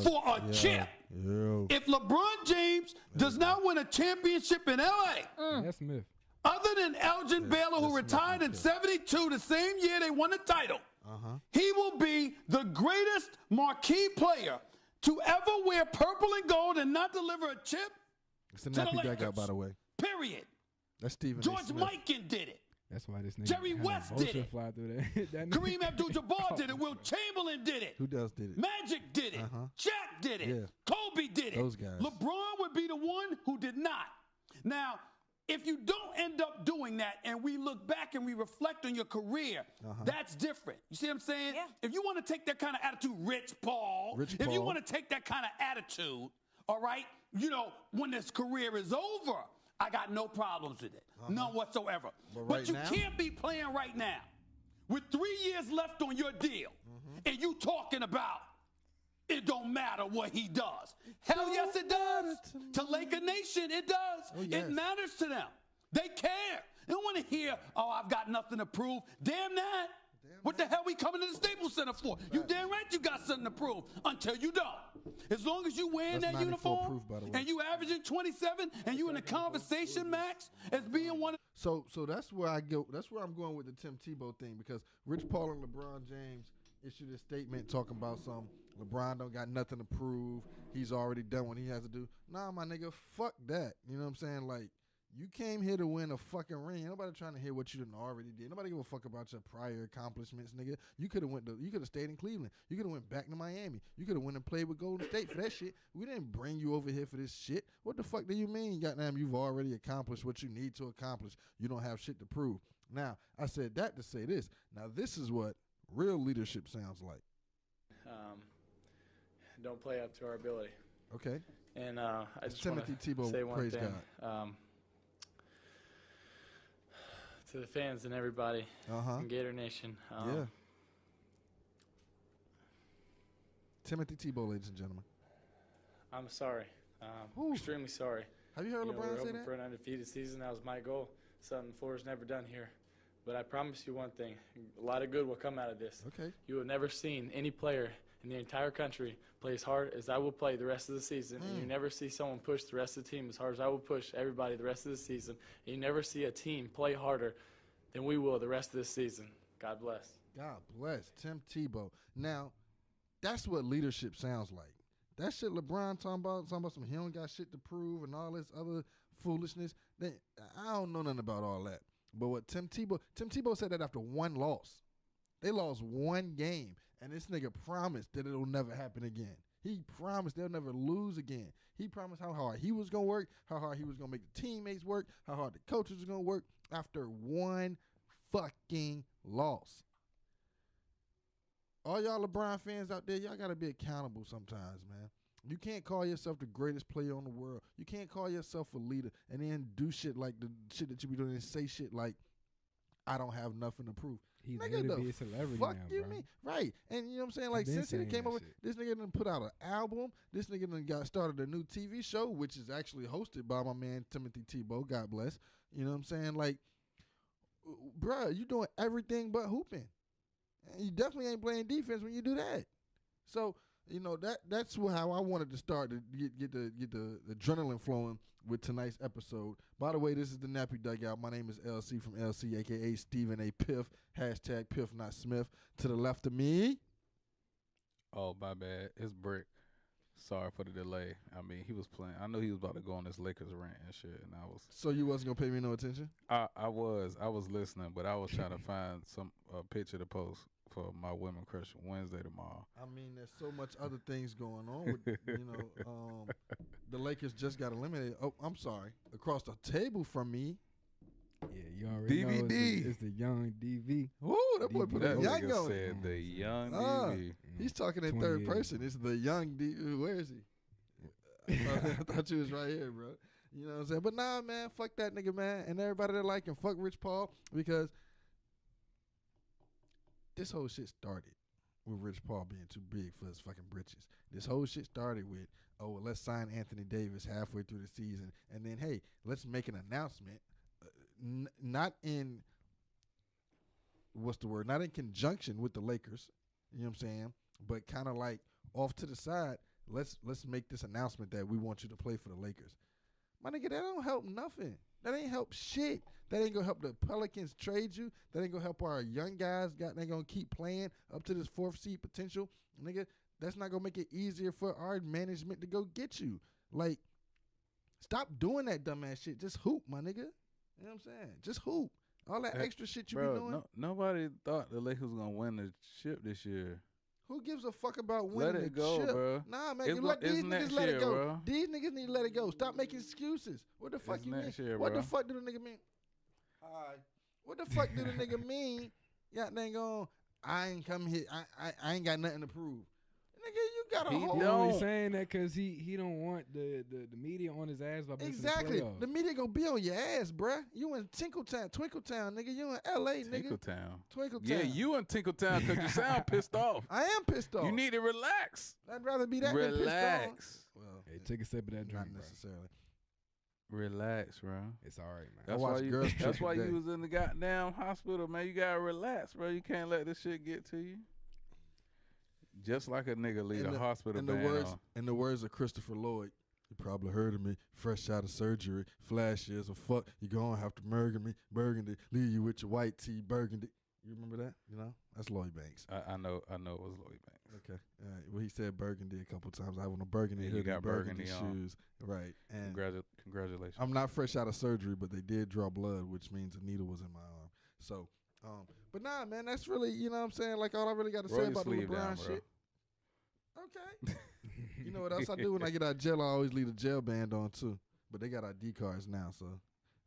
for a chip. If LeBron James does not win a championship in L.A., That's Smith. other than Elgin Baylor, who retired in 72, the same year they won the title, he will be the greatest marquee player to ever wear purple and gold and not deliver a chip It's a to the nappy Lakers. dugout, by the way. Period. That's Stephen A. George Smith. Mikan did it. That's why this nigga Jerry had a West did vulture it. fly through that. Kareem Abdul-Jabbar did it. Will Chamberlain did it. Who else did it? Magic did it. Shaq did it. Yeah. Kobe did it. Those guys. LeBron would be the one who did not. Now, if you don't end up doing that and we look back and we reflect on your career, that's different. You see what I'm saying? Yeah. If you want to take that kind of attitude, Rich Paul, if you want to take that kind of attitude, all right, you know, when this career is over, I got no problems with it. None whatsoever. But you can't be playing right now with 3 years left on your deal and you talking about it don't matter what he does. Hell yes, it does. To Laker Nation, it does. It matters to them. They care. They don't want to hear, oh, I've got nothing to prove. Damn that. What the hell we coming to the Staples Center for? You damn right you got something to prove until you don't. As long as you wearing that uniform and you averaging 27 and you in the conversation, Max, as being one of So that's where I go. That's where I'm going with the Tim Tebow thing, because Rich Paul and LeBron James issued a statement talking about LeBron don't got nothing to prove. He's already done what he has to do. Nah, my nigga, fuck that. You know what I'm saying? Like, you came here to win a fucking ring. Ain't nobody trying to hear what you done already did. Nobody give a fuck about your prior accomplishments, nigga. You could have stayed in Cleveland. You could have went back to Miami. You could have went and played with Golden State for that shit. We didn't bring you over here for this shit. What the fuck do you mean? Goddamn, you've already accomplished what you need to accomplish. You don't have shit to prove. Now, I said that to say this. Now, this is what real leadership sounds like. Don't play up to our ability. Okay. And I just Timothy want to Tebow, say one praise thing. God. To the fans and everybody in Gator Nation. Timothy Tebow, ladies and gentlemen. I'm sorry. Extremely sorry. Have you heard LeBron we're say hoping that? for an undefeated season. That was my goal. Something Florida's never done here. But I promise you one thing. A lot of good will come out of this. Okay. You have never seen any player in the entire country play as hard as I will play the rest of the season. And you never see someone push the rest of the team as hard as I will push everybody the rest of the season. And you never see a team play harder than we will the rest of this season. God bless. God bless. Tim Tebow. Now, that's what leadership sounds like. That shit LeBron talking about some he don't got shit to prove and all this other foolishness. I don't know nothing about all that. But what Tim Tebow said that after one loss. They lost one game, and this nigga promised that it'll never happen again. He promised they'll never lose again. He promised how hard he was going to work, how hard he was going to make the teammates work, how hard the coaches was going to work after one fucking loss. All y'all LeBron fans out there, y'all got to be accountable sometimes, man. You can't call yourself the greatest player in the world. You can't call yourself a leader and then do shit like the shit that you be doing and say shit like, I don't have nothing to prove. He's Nigga, to be a celebrity fuck now, you bro. mean? Right. And you know what I'm saying? Like, since he came over, this nigga done put out an album. This nigga done got started a new TV show, which is actually hosted by my man Timothy Tebow. God bless. You know what I'm saying? Like, bruh, you doing everything but hooping. And you definitely ain't playing defense when you do that. So, you know, that's how I wanted to start to get the adrenaline flowing with tonight's episode. By the way, this is the Nappy Dugout. My name is LC from LC, a.k.a. Stephen A. Piff. Hashtag Piff, not Smith. To the left of me. Oh, my bad. It's Brick. Sorry for the delay. I mean, he was playing. I knew he was about to go on this Lakers rant and shit, and I was. So you wasn't gonna pay me no attention? I was listening, but I was trying to find a picture to post for my Women Crush Wednesday tomorrow. I mean, there's so much other things going on. With, the Lakers just got eliminated. Oh, I'm sorry. Across the table from me. Yeah, you already know it's the young DV. Ooh, that boy put a young on. Said the young DV. He's talking in third person. It's the young DV. Where is he? I thought you was right here, bro. You know what I'm saying? But nah, man, fuck that nigga, man. And everybody that like him, fuck Rich Paul, because this whole shit started with Rich Paul being too big for his fucking britches. This whole shit started with, oh, well, let's sign Anthony Davis halfway through the season. And then, hey, let's make an announcement. Not in, not in conjunction with the Lakers, you know what I'm saying, but kind of like off to the side. let's make this announcement that we want you to play for the Lakers. My nigga, that don't help nothing. That ain't help shit. That ain't gonna help the Pelicans trade you. That ain't gonna help our young guys. They gonna keep playing up to this 4th seed potential. Nigga, that's not gonna make it easier for our management to go get you. Like, stop doing that dumbass shit. Just hoop, my nigga. You know what I'm saying? Just hoop. All that extra shit you be doing. Nobody thought the Lakers was gonna win the ship this year. Who gives a fuck about winning Let it go, chip? bro. Nah, man, you let these niggas let it go. Bro. These niggas need to let it go. Stop making excuses. What the fuck you mean? What the fuck do the nigga mean? What the fuck do the nigga mean? Yeah, they go. I ain't come here. I ain't got nothing to prove. Nigga, you got a whole. He only saying that because he don't want the media on his ass by missing the playoffs. The media gonna be on your ass, bruh. You in Tinkletown, nigga. You in L.A., nigga. Twinkletown. Yeah, you in Tinkletown because you sound pissed off. I am pissed off. You need to relax. I'd rather be that than pissed off. Relax. Well, hey, take a sip of that drink, not necessarily. Relax, bro. It's all right, man. That's why you was in the goddamn hospital, man. You gotta relax, bro. You can't let this shit get to you. Just like a nigga leave the hospital in the words of Christopher Lloyd, you probably heard of me, fresh out of surgery, flashy as a fuck. You gonna have to murder me, Burgundy, leave you with your white tea, Burgundy. You remember that? You know, that's Lloyd Banks. I know it was Lloyd Banks. Okay, all right. Well, he said Burgundy a couple times. I have on a Burgundy hoodie, got Burgundy shoes, right? And congratulations. I'm not fresh out of surgery, but they did draw blood, which means a needle was in my arm. So, but nah, man, that's really, you know what I'm saying? Like, all I really got to say about the LeBron shit. Okay. You know what else I do when I get out of jail? I always leave a jail band on, too. But they got ID cards now, so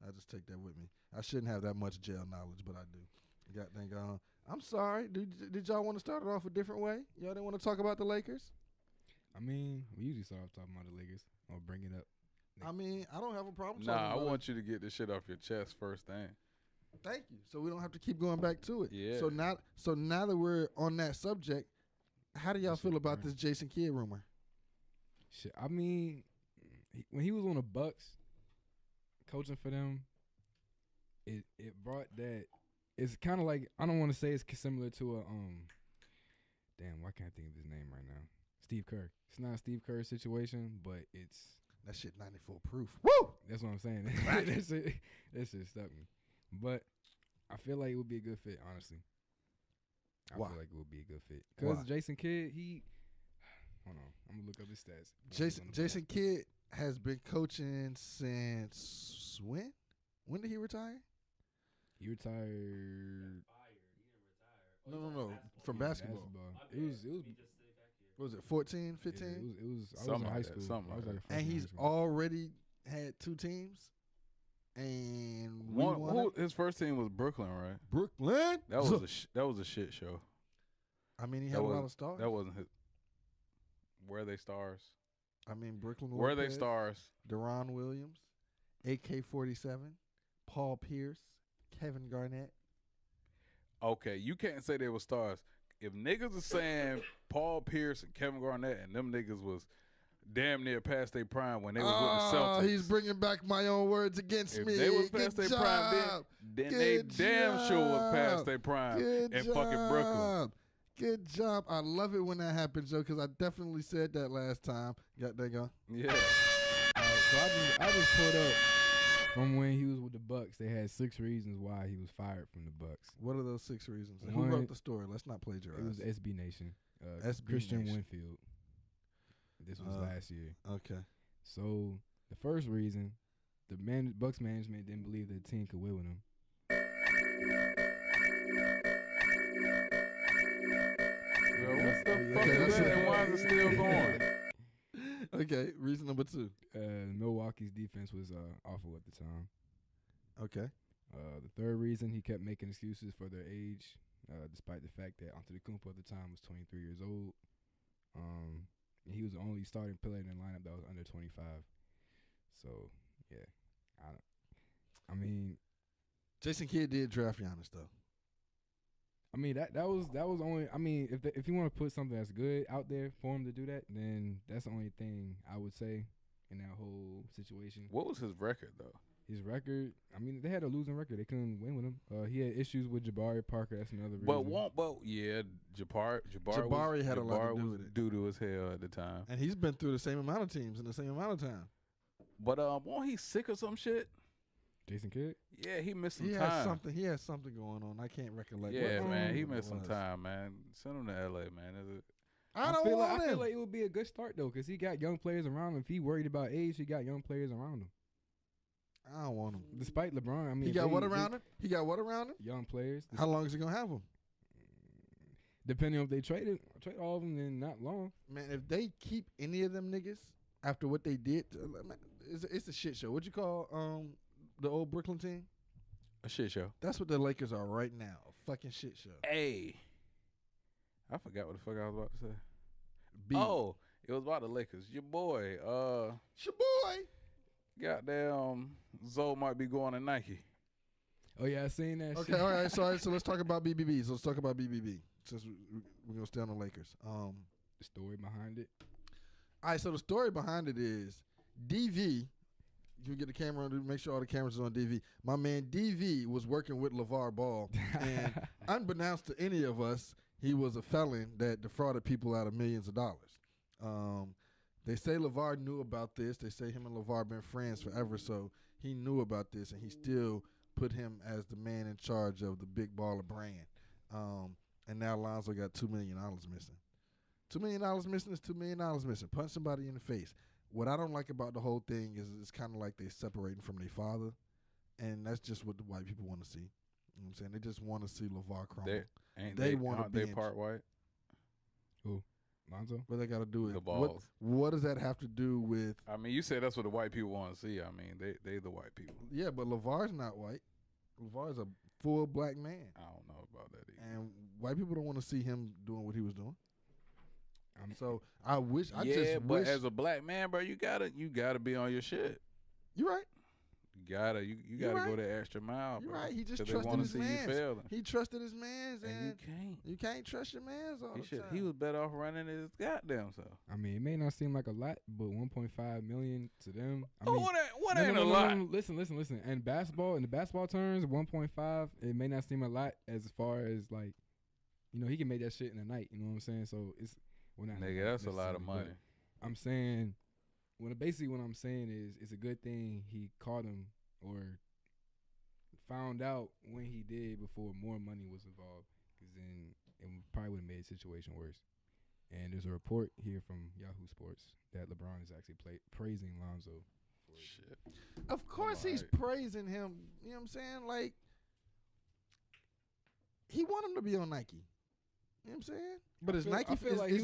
I just take that with me. I shouldn't have that much jail knowledge, but I do. I'm sorry. Did y'all want to start it off a different way? Y'all didn't want to talk about the Lakers? I mean, we usually start off talking about the Lakers or bring it up. I mean, I don't have a problem. Nah, I want you to get this shit off your chest first thing. Thank you. So we don't have to keep going back to it. Yeah. So now that we're on that subject, how do y'all feel about this Jason Kidd rumor? Shit, I mean, when he was on the Bucks, coaching for them, it brought that. It's kind of like, I don't want to say it's similar to a damn, why can't I think of his name right now? Steve Kerr. It's not a Steve Kerr situation, but it's that shit 94 proof. Woo! That's what I'm saying. that shit stuck me. But I feel like it would be a good fit, honestly. I feel like it would be a good fit. Because Jason Kidd, hold on, I'm going to look up his stats. Jason Kidd has been coaching since when? When did he retire? He retired. No. From basketball. It was. What was it, 14, 15? Yeah, it was. I was in high school. And he's already had 2 teams. And his first team was Brooklyn, right? Brooklyn. That was a shit show. I mean, he had a lot of stars. That wasn't his. Were they stars? I mean, Brooklyn. Were they stars? Deron Williams, AK-47, Paul Pierce, Kevin Garnett. Okay, you can't say they were stars. If niggas are saying Paul Pierce and Kevin Garnett and them niggas was damn near past their prime when they was with the Celtics. He's bringing back my own words against me. If they was past their prime, then they damn sure was past their prime in fucking Brooklyn. Good job. I love it when that happens, Joe, because I definitely said that last time. Got that going? Yeah. So I just pulled up from when he was with the Bucks. They had 6 reasons why he was fired from the Bucks. What are those 6 reasons? Who wrote the story? Let's not plagiarize. It was SB Nation. SB Christian Nation. Winfield. This was last year. Okay. So the first reason, the Bucks management didn't believe the team could win with him. Bro, what the fuck is that and why is it still going? Okay, reason number 2. Milwaukee's defense was awful at the time. Okay. The third reason, he kept making excuses for their age, despite the fact that Antetokounmpo at the time was 23 years old. He was the only starting player in the lineup that was under 25. So, yeah. I mean, Jason Kidd did draft Giannis, though. I mean, that was only. I mean, if you want to put something that's good out there for him to do that, then that's the only thing I would say in that whole situation. What was his record though? his record. I mean, they had a losing record. They couldn't win with him. He had issues with Jabari Parker. That's another reason. Jabari had a lot to do with it. Doo-doo as hell at the time. And he's been through the same amount of teams in the same amount of time. But won't he sick or some shit? Jason Kidd? Yeah, he missed some time. He has something going on. I can't recollect. Yeah, man, he missed some time, man. Send him to LA, man. I feel like it would be a good start though, because he got young players around him. If he worried about age, he got young players around him. I don't want him. Despite LeBron, I mean, he got what around him? He got what around him? Young players. How long is he gonna have them? Depending on if they trade all of them, then not long. Man, if they keep any of them niggas after what they did, it's a shit show. What you call the old Brooklyn team? A shit show. That's what the Lakers are right now. A fucking shit show. Hey, I forgot what the fuck I was about to say. Oh, it was about the Lakers. Your boy. Goddamn, Zoe might be going to Nike. Oh yeah, I seen that. Okay, shit. all right. So let's talk about BBBs. Let's talk about BBB since we're gonna stay on the Lakers. The story behind it. All right. So the story behind it is DV. You get the camera on to make sure all the cameras are on DV. My man DV was working with LeVar Ball, and unbeknownst to any of us, he was a felon that defrauded people out of millions of dollars. They say LeVar knew about this. They say him and LeVar been friends forever, so he knew about this, and he still put him as the man in charge of the Big Baller brand. And now Lonzo got $2 million missing. $2 million missing is $2 million missing. Punch somebody in the face. What I don't like about the whole thing is it's kind of like they separating from their father, and that's just what the white people want to see. You know what I'm saying? They just want to see LeVar crumble. They want to be part white. Who? Lonzo? What they got to do with the balls. What does that have to do with? I mean, you said that's what the white people want to see. I mean, they the white people. Yeah, but LeVar's not white. LeVar's a full black man. I don't know about that either. And white people don't want to see him doing what he was doing. So I wish. But as a black man, bro, you gotta be on your shit. You're right. You gotta go the extra mile. You're bro, right. He just they trusted wanna his see mans. you failing. He trusted his mans, and you can't trust your mans all the time. He was better off running his goddamn self. I mean, it may not seem like a lot, but 1.5 million to them. What ain't a lot? Listen. And in the basketball terms, 1.5, it may not seem a lot as far as like, he can make that shit in a night. You know what I'm saying? So it's nigga, that's a lot of money. I'm saying, basically what I'm saying is, it's a good thing he caught him or found out when he did before more money was involved, because then it probably would have made the situation worse. And there's a report here from Yahoo Sports that LeBron is actually praising Lonzo. Shit. Of course he's praising him. You know what I'm saying? Like, he want him to be on Nike. You know what I'm saying? But I feel like he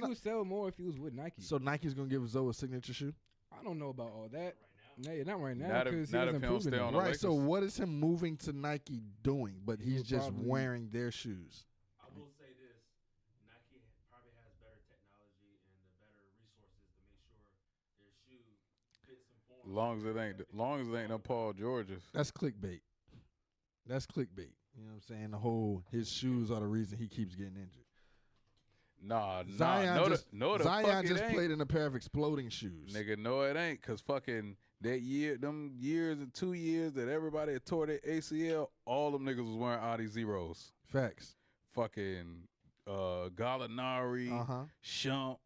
would sell more if he was with Nike. So Nike's going to give Zoe a signature shoe? I don't know about all that. Not right now. Not if he don't stay on the Right, Lakers. so what is him moving to Nike doing? But he's just wearing their shoes. I will say this. Nike probably has better technology and the better resources to make sure their shoe fits and forms. Long as it ain't no Paul Georges. That's clickbait. You know what I'm saying? The whole his shoes are the reason he keeps getting injured. Zion just played in a pair of exploding shoes. Nigga, no, it ain't. Because fucking that year, them years and 2 years that everybody had tore their ACL, all them niggas was wearing Audi Zeros. Facts. Fucking Gallinari, Shump,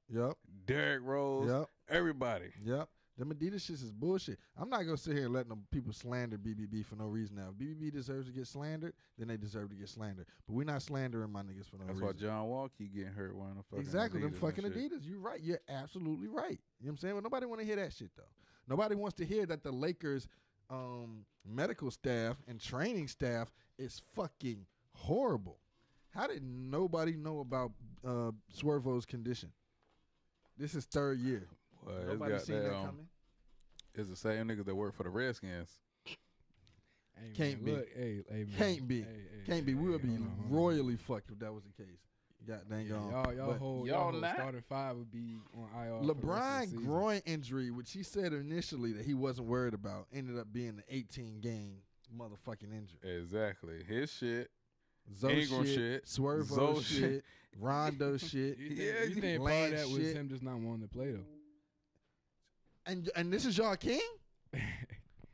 Derrick Rose, everybody. Yep. Them Adidas shits is bullshit. I'm not going to sit here and let them people slander BBB for no reason now. If BBB deserves to get slandered, then they deserve to get slandered. But we're not slandering my niggas for no reason. That's why John Wall keep getting hurt wearing them fucking Exactly, Adidas them fucking Adidas. You're right. You're absolutely right. You know what I'm saying? But nobody want to hear that shit, though. Nobody wants to hear that the Lakers medical staff and training staff is fucking horrible. How did nobody know about Swervo's condition? This is third year. Nobody seen that coming. It's the same niggas that work for the Redskins. Hey, Can't be. Look, hey, man. Can't be. Can't be. We would be royally fucked if that was the case. God dang on. Y'all whole starting five would be on IR. LeBron groin injury, which he said initially that he wasn't worried about, ended up being an 18-game motherfucking injury. Exactly. His shit. Zoe Ingram shit. Swervo shit. Rondo shit. You think part of that was him just not wanting to play though? And this is y'all king?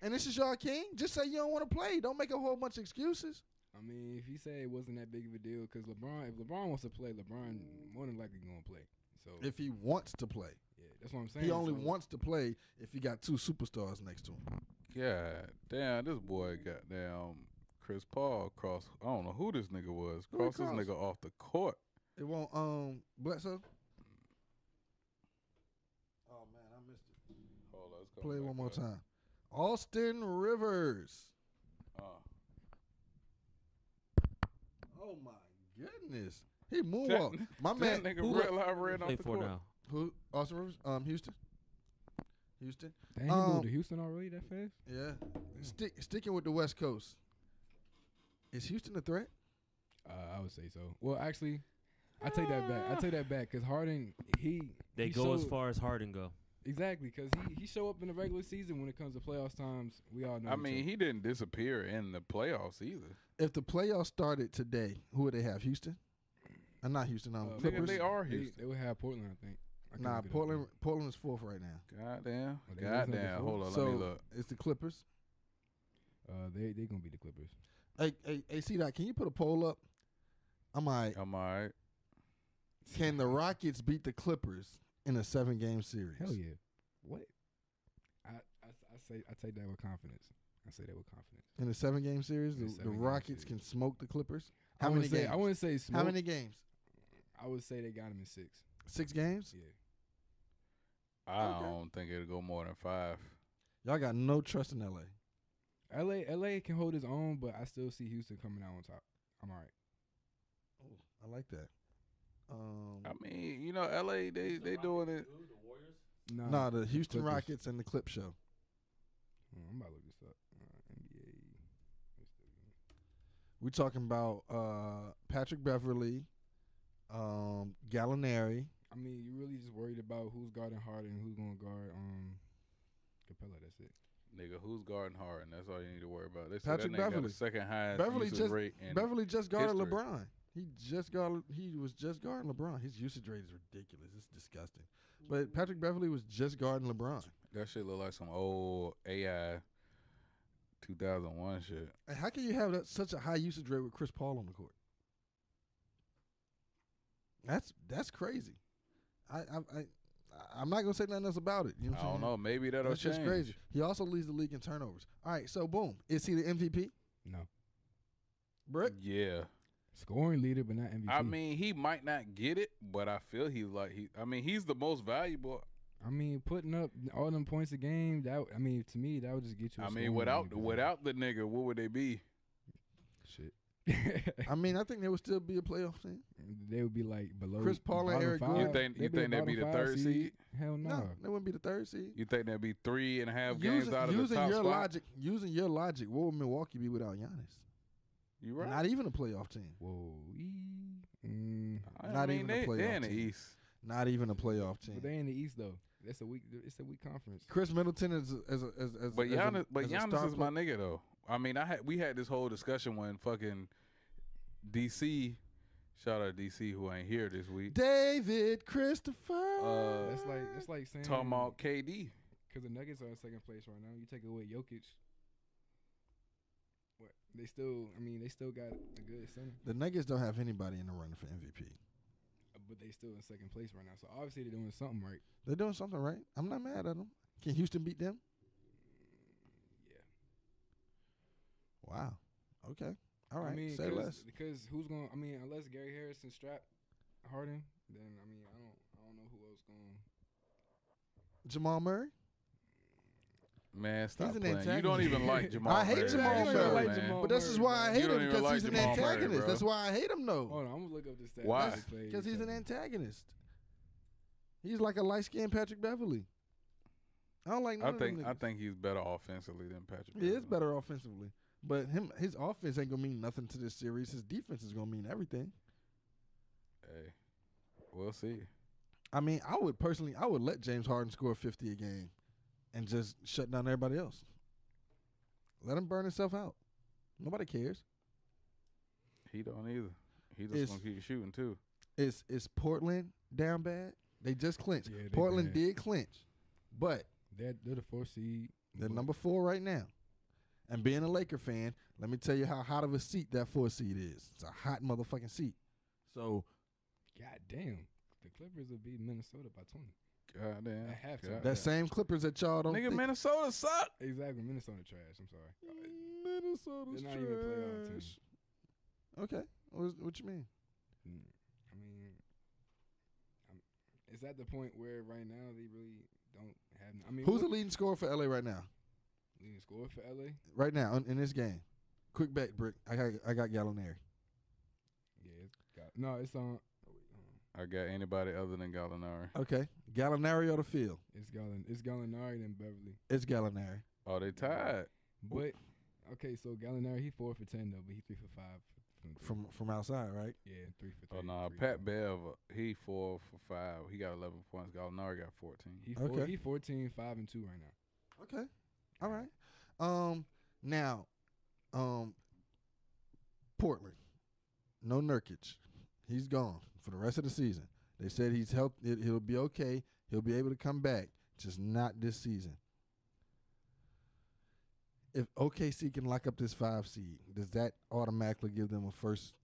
And this is y'all king. Just say you don't want to play. Don't make a whole bunch of excuses. I mean, if you say it wasn't that big of a deal, because if LeBron wants to play, LeBron more than likely going to play. So If he wants to play. yeah, that's what I'm saying. He only So, wants to play if he got 2 superstars next to him. God damn, this boy got down Chris Paul cross. I don't know who this nigga was. Who he Cross this crossed? nigga off the court. It won't Bledsoe? Oh man, I missed it. Hold on, let's go Play it back one more up. time. Austin Rivers. Oh my goodness. He moonwalked. My man That nigga who, real live ran off Play the for court. now. who Austin Rivers? Houston. Dang, he moved to Houston already that fast? Yeah. Sticking with the West Coast. Is Houston a threat? I would say so. Well, actually, I take that back. I take that back because Harden, They he go as showed- far as Harden go. Exactly, because he show up in the regular season. When it comes to playoffs times, we all know. I each mean, other. he didn't disappear in the playoffs either. If the playoffs started today, who would they have? Houston? Not Houston. Nigga, Clippers. They are They Houston. would have Portland, I think. I can't Nah, look it up, Portland. though. Portland's 4th right now. Goddamn. Oh, they wasn't Goddamn. before? Hold on, So let me look. it's the Clippers. They gonna be the Clippers. Hey, C-Dot, can you put a poll up? I'm all right. I'm all right. Can the Rockets beat the Clippers in a 7-game series? Hell yeah. What? I take that with confidence. I say that with confidence. In a 7-game series, In a the 7-game Rockets series. can smoke the Clippers. I How many wouldn't say, games? I wouldn't say smoke. How many games? I would say they got him in 6. 6 games? Yeah. I Okay. don't think it'll go more than 5. Y'all got no trust in LA. LA can hold his own, but I still see Houston coming out on top. I'm all right. Oh, I like that. I mean, you know, LA, they doing it. The Warriors? Nah, the Houston Clippers. Rockets and the Clip Show. I'm about to look this up. NBA. We talking about Patrick Beverly, Gallinari. I mean, you really just worried about who's guarding Harden and who's going to guard Capella. That's it. Nigga, who's guarding Harden? That's all you need to worry about. They said Patrick that nigga got Beverly. the second highest Beverly usage just rate in Beverly just guarded history. LeBron. He was just guarding LeBron. His usage rate is ridiculous. It's disgusting. But Patrick Beverly was just guarding LeBron. That shit look like some old AI 2001 shit. And how can you have such a high usage rate with Chris Paul on the court? That's crazy. I'm not gonna say nothing else about it. You know what I I'm don't saying? know. Maybe that'll That's change. just crazy. He also leads the league in turnovers. All right, so boom. Is he the MVP? No. Brick? Yeah. Scoring leader, but not MVP. I mean, he might not get it, but I feel he's the most valuable. I mean, putting up all them points a game, to me, that would just get you. I mean, without the nigga, what would they be? shit. I mean, I think they would still be a playoff team. They would be like below Chris Paul and bottom Eric five. Gordon. You think They'd they'd be the bottom 3rd five seed? Hell no. No, they wouldn't be the 3rd seed. You think that'd be 3.5 games Using, out of the using top your spot? using your logic, what would Milwaukee be without Giannis? You right? Not even a playoff team. Whoa. Not even a they playoff in the team. East. Not even a playoff team. But they in the East though. It's a weak conference. Chris Middleton is But Giannis, as a Giannis star is my player. nigga though. I mean, we had this whole discussion when fucking DC, shout out to DC who ain't here this week. David Christopher. That's like saying Talking about KD. because the Nuggets are in 2nd place right now. You take away Jokic. What they still got a good center, The Nuggets don't have anybody in the running for MVP. but they still in 2nd place right now. So obviously they're doing something right. They're doing something right. I'm not mad at them. Can Houston beat them? Yeah. Wow. Okay. All right. I mean, say less. because who's going? I mean, unless Gary Harrison strap Harden, then I mean, I don't know who else going. Jamal Murray? Man, stop He's an playing. You antagonist. don't even like Jamal. I hate Murray. Jamal Chill, Murray. man. But this is why I You hate don't him, even because like he's an Jamal Murray, antagonist. bro. That's why I hate him, though. Hold on, I'm gonna look up the stats. Why? Because he's an antagonist. He's like a light-skinned Patrick Beverly. I don't like none of them I niggas. think he's better offensively than Patrick. He is Beverly. better offensively. But his offense ain't going to mean nothing to this series. His defense is going to mean everything. Hey, we'll see. I mean, I would let James Harden score 50 a game and just shut down everybody else. Let him burn himself out. Nobody cares. He don't either. He It's- just gonna keep shooting too. Is Portland down bad? They just clinched. Yeah, they Portland bad. did clinch. But They're the 4th seed. They're number 4 right now. And being a Laker fan, let me tell you how hot of a seat that 4 seed is. It's a hot motherfucking seat. So, God damn, the Clippers will beat Minnesota by 20. God damn. At halftime. that same Clippers that y'all don't Nigga, think. Minnesota suck. Exactly, Minnesota trash. I'm sorry. Minnesota's They're not even a playoff team. trash. Okay. What you mean? I mean, it's at the point where right now they really don't have. I mean, Who's the leading scorer for LA right now? leading scorer for LA? Right now in this game. Quick bet, Brick. I got Gallinari. Yeah, it's on. I got anybody other than Gallinari. Okay. Gallinari on the field. It's Gallinari and Beverly. It's Gallinari. Oh, they tied. But okay, so Gallinari he 4 for 10 though, but he 3 for 5 From outside, right? yeah, 3 for 3. Oh, no. Pat Bev, he 4 for 5. He got 11 points. Gallinari got 14. Okay. He 14, 5 and 2 right now. Okay. All right. Now, Portland. No Nurkic. He's gone for the rest of the season. They said he's healthy. He'll be okay. He'll be able to come back, just not this season. If OKC can lock up this 5 seed, does that automatically give them a first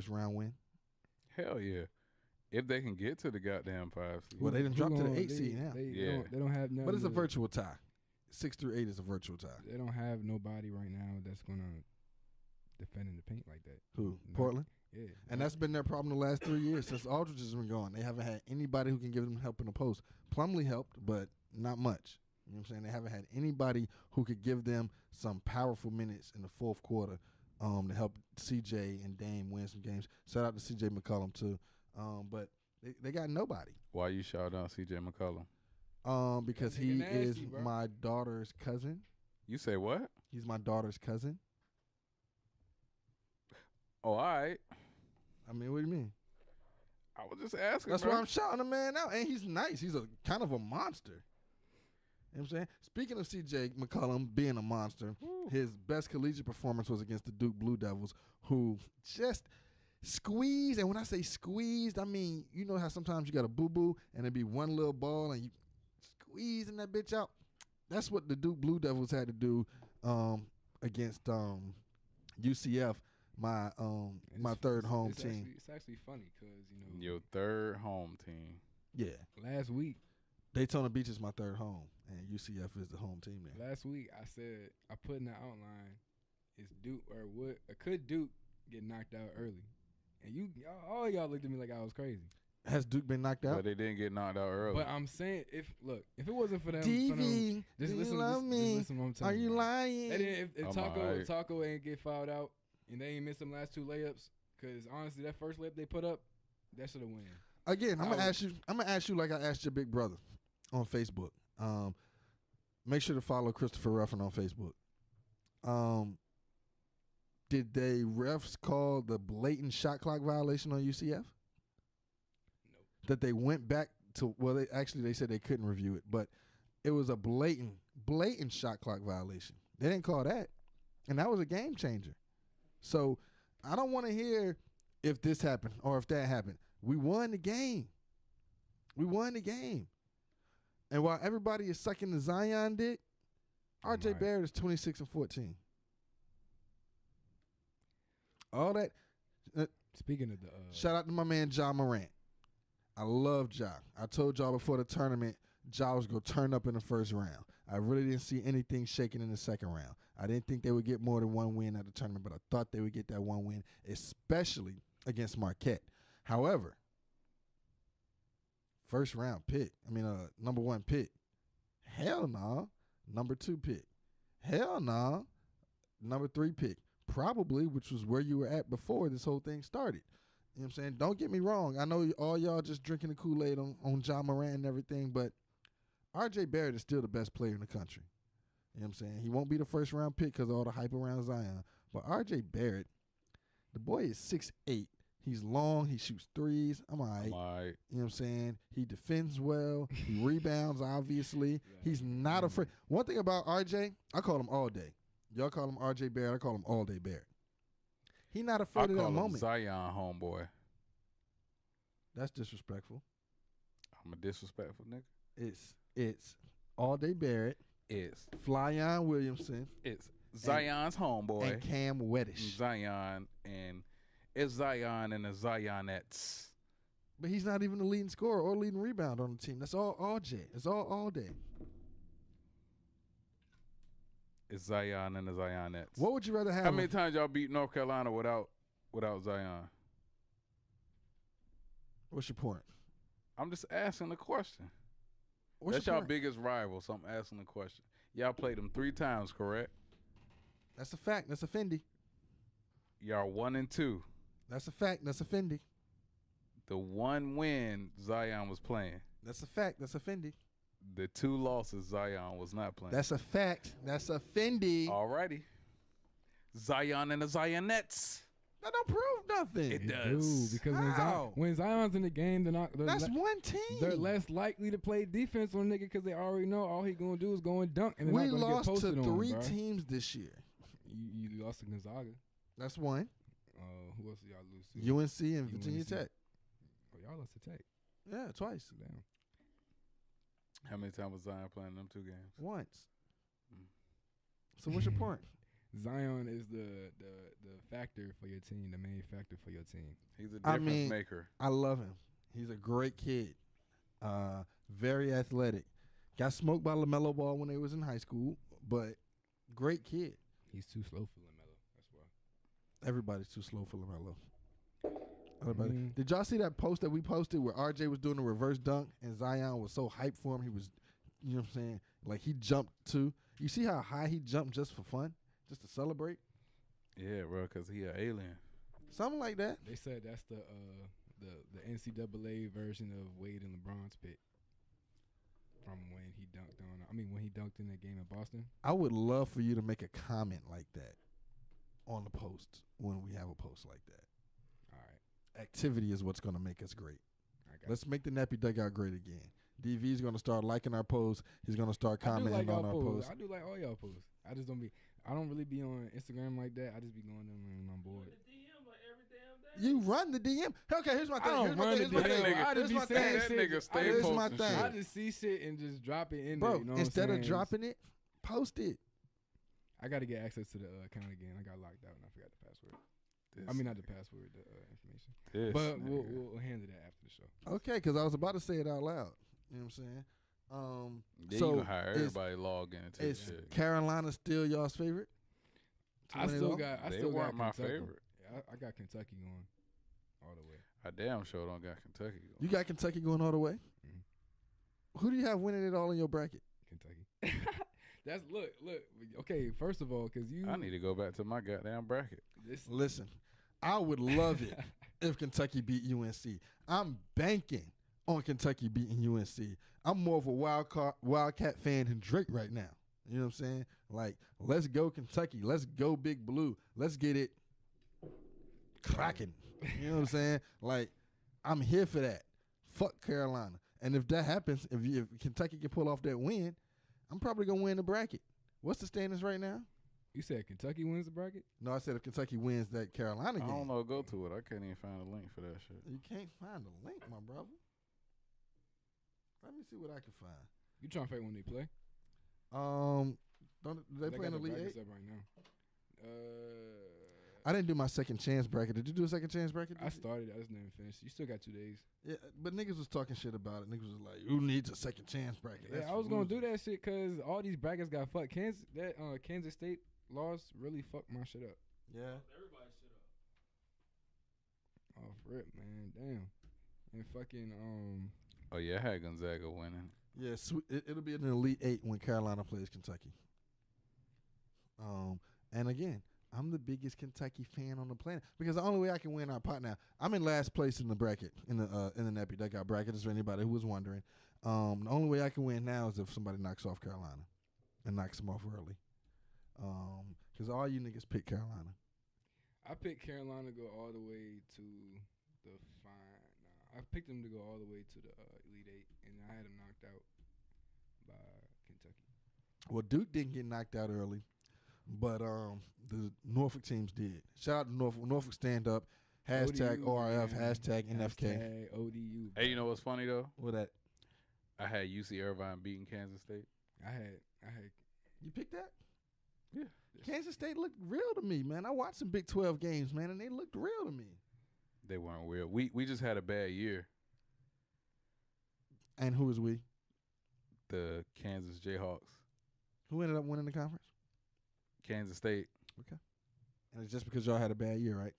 round win? Hell yeah. If they can get to the goddamn 5 seed. Well, they done dropped to the 8 seed now. They don't have nothing. But it's a virtual tie. 6 through 8 is a virtual tie. They don't have nobody right now that's gonna defend in the paint like that. Who? No. Portland? Yeah. And that's been their problem the last 3 years since Aldridge has been gone. They haven't had anybody who can give them help in the post. Plumlee helped, but not much. You know what I'm saying? They haven't had anybody who could give them some powerful minutes in the fourth quarter to help CJ and Dame win some games. Shout out to CJ McCollum, too. But they got nobody. Why you shout out CJ McCollum? Because That he nigga nasty, is bro. my daughter's cousin. You say what? He's my daughter's cousin. Oh, all right. I mean, what do you mean? I was just asking. That's bro. why I'm shouting the man out. And he's nice. He's a kind of a monster. You know what I'm saying? Speaking of CJ McCollum being a monster, his best collegiate performance was against the Duke Blue Devils, who just squeezed. And when I say squeezed, I mean, you know how sometimes you got a boo-boo and it be one little ball and you squeezing that bitch out? That's what the Duke Blue Devils had to do against UCF, my third home team. It's actually funny because, Your third home team. Yeah. last week Daytona Beach is my third home, and UCF is the home team there. I said I put in the outline is Duke or could Duke get knocked out early? And all y'all looked at me like I was crazy. Has Duke been knocked out? But they didn't get knocked out early. But I'm saying if it wasn't for them, DV, just do listen, you love just me? listen to what I'm Are telling you you. lying? They didn't, if I'm Taco alright. Taco ain't get fouled out and they ain't missed them last 2 layups, because honestly that first layup they put up, that should have won. Again, I'm gonna ask you like I asked your big brother on Facebook. Make sure to follow Christopher Ruffin on Facebook. Did they refs call the blatant shot clock violation on UCF? No. That they went back to, well, they said they couldn't review it, but it was a blatant shot clock violation. They didn't call that, and that was a game changer. So I don't want to hear if this happened or if that happened. We won the game. And while everybody is sucking the Zion dick, RJ Barrett is 26-14. All that. Speaking of the Shout out to my man Ja Morant. I love Ja. I told y'all before the tournament, Ja was going to turn up in the first round. I really didn't see anything shaking in the second round. I didn't think they would get more than one win at the tournament, but I thought they would get that one win, especially against Marquette. However, first round pick, number 1 pick. Hell nah. Number 2 pick. Hell nah. Number 3 pick. Probably, which was where you were at before this whole thing started. You know what I'm saying? Don't get me wrong. I know all y'all just drinking the Kool-Aid on Ja Morant and everything, but RJ Barrett is still the best player in the country. You know what I'm saying? He won't be the first round pick because of all the hype around Zion. But RJ Barrett, the boy is 6'8". He's long. He shoots threes. I'm all right. You know what I'm saying? He defends well. He rebounds, obviously. He's not afraid. One thing about RJ, I call him all day. Y'all call him RJ Barrett. I call him all day Barrett. He not afraid of that moment. Zion homeboy. That's disrespectful. I'm a disrespectful nigga. It's all day Barrett It's Flyon Williamson. It's Zion's homeboy. And Cam Reddish. Zion, and it's Zion and the Zionettes. But he's not even the leading scorer or leading rebound on the team. That's all J. It's all day. It's Zion and the Zionettes. What would you rather have? How many times y'all beat North Carolina without Zion? What's your point? I'm just asking the question. What's That's your y'all point? biggest rival, so I'm asking the question. Y'all played them 3 times, correct? That's a fact. That's a Fendi. Y'all 1-2. That's a fact. That's a Fendi. The 1 win Zion was playing. That's a fact. That's a Fendi. The 2 losses Zion was not playing. That's a fact. That's a Fendi. Alrighty. Zion and the Zionettes. That don't prove nothing. It It does. do, because How? when Zion's in the game, That's one team. they're less likely to play defense on nigga because they already know all he gonna do is go and dunk. And they're We not gonna lost get to posted on, 3 bro. teams this year. You lost to Gonzaga. That's one. Who else did y'all lose to? UNC and Virginia UNC. Tech. Oh, y'all lost to Tech. Yeah, twice. Damn. How many times was Zion playing them 2 games? Once. So what's your point? Zion is the factor for your team, the main factor for your team. He's a I difference mean, maker. I love him. He's a great kid. Very athletic. Got smoked by LaMelo Ball when they was in high school, but great kid. He's too slow for LaMelo. That's why. Everybody's too slow for LaMelo. Everybody. Mm. Did y'all see that post that we posted where RJ was doing a reverse dunk and Zion was so hyped for him? He was, you know what I'm saying? Like he jumped too. You see how high he jumped just for fun? Just to celebrate? Yeah, bro, because he an alien. Something like that. They said that's the NCAA version of Wade and LeBron's pick from when he dunked on. I mean, when he dunked in that game in Boston. I would love for you to make a comment like that on the post when we have a post like that. All right, Activity is what's going to make us great. I got Let's make the Nappy Dugout great again. DV's going to start liking our posts. He's going to start I do commenting like on y'all our posts. posts. I do like all y'all posts. I just don't be. I don't really be on Instagram like that. I just be going in when I'm bored. The DM like every damn day. You run the DM. Okay, here's my thing. I don't Here's my run thing. the Here's my DM. thing. I just Here's be my saying thing. That shit. nigga stay Here's posting my shit. thing. I just see shit and just drop it in Bro, there. You know what instead I'm of saying? dropping it, post it. I got to get access to the account again. I got locked out and I forgot the password. I mean, not the password, the information. This But nigga. we'll handle that after the show. Okay, because I was about to say it out loud. You know what I'm saying? Then So you can hire is- everybody log into Is this shit. Carolina still y'all's favorite? I still got. They still weren't got my Kentucky. favorite. I got Kentucky going all the way. I damn sure don't got Kentucky. You got Kentucky going all the way? Mhm. Who do you have winning it all in your bracket? Kentucky. That's look. Okay, first of all, because you. I need to go back to my goddamn bracket. This, Listen, I would love it if Kentucky beat UNC. I'm banking on Kentucky beating UNC. I'm more of a Wildcat fan than Drake right now. You know what I'm saying? Like, let's go Kentucky. Let's go Big Blue. Let's get it cracking. You know what I'm saying? Like, I'm here for that. Fuck Carolina. And if that happens, if Kentucky can pull off that win, I'm probably going to win the bracket. What's the standings right now? you said Kentucky wins the bracket. No, I said if Kentucky wins that Carolina I game. don't know. Go to it. I can't even find a link for that shit. You can't find the link, my brother. Let me see what I can find. You trying to figure when they play? Do they play in the got Elite brackets 8? up right now. I didn't do my second chance bracket. Did you do a second chance bracket? I started. I just never finished. You still got 2 days. Yeah, but niggas was talking shit about it. Niggas was like, "Who needs a second chance bracket?" Yeah, I was gonna do that shit because all these brackets got fucked. Kansas State loss really fucked my shit up. Yeah. Everybody shit up. Off rip, man. Damn. And fucking Oh yeah, I had Gonzaga winning. Yeah, it'll be an Elite 8 when Carolina plays Kentucky. And again, I'm the biggest Kentucky fan on the planet because the only way I can win our pot now, I'm in last place in the bracket in the Nappy Dugout bracket. Just for anybody who was wondering, the only way I can win now is if somebody knocks off Carolina and knocks them off early. Because all you niggas pick Carolina. I picked Carolina to go all the way to the I picked them to go all the way to the Elite 8, and I had them knocked out by Kentucky. Well, Duke didn't get knocked out early, but the Norfolk teams did. Shout out to Norfolk. Norfolk stand up. Hashtag ODU, ORF. man. Hashtag NFK. Hashtag ODU. Hey, you know what's funny though? What that? I had UC Irvine beating Kansas State. I had. You picked that? Yeah. Kansas State looked real to me, man. I watched some Big 12 games, man, and they looked real to me. They weren't real. We just had a bad year. And who is we? The Kansas Jayhawks. Who ended up winning the conference? Kansas State. Okay. And it's just because y'all had a bad year, right?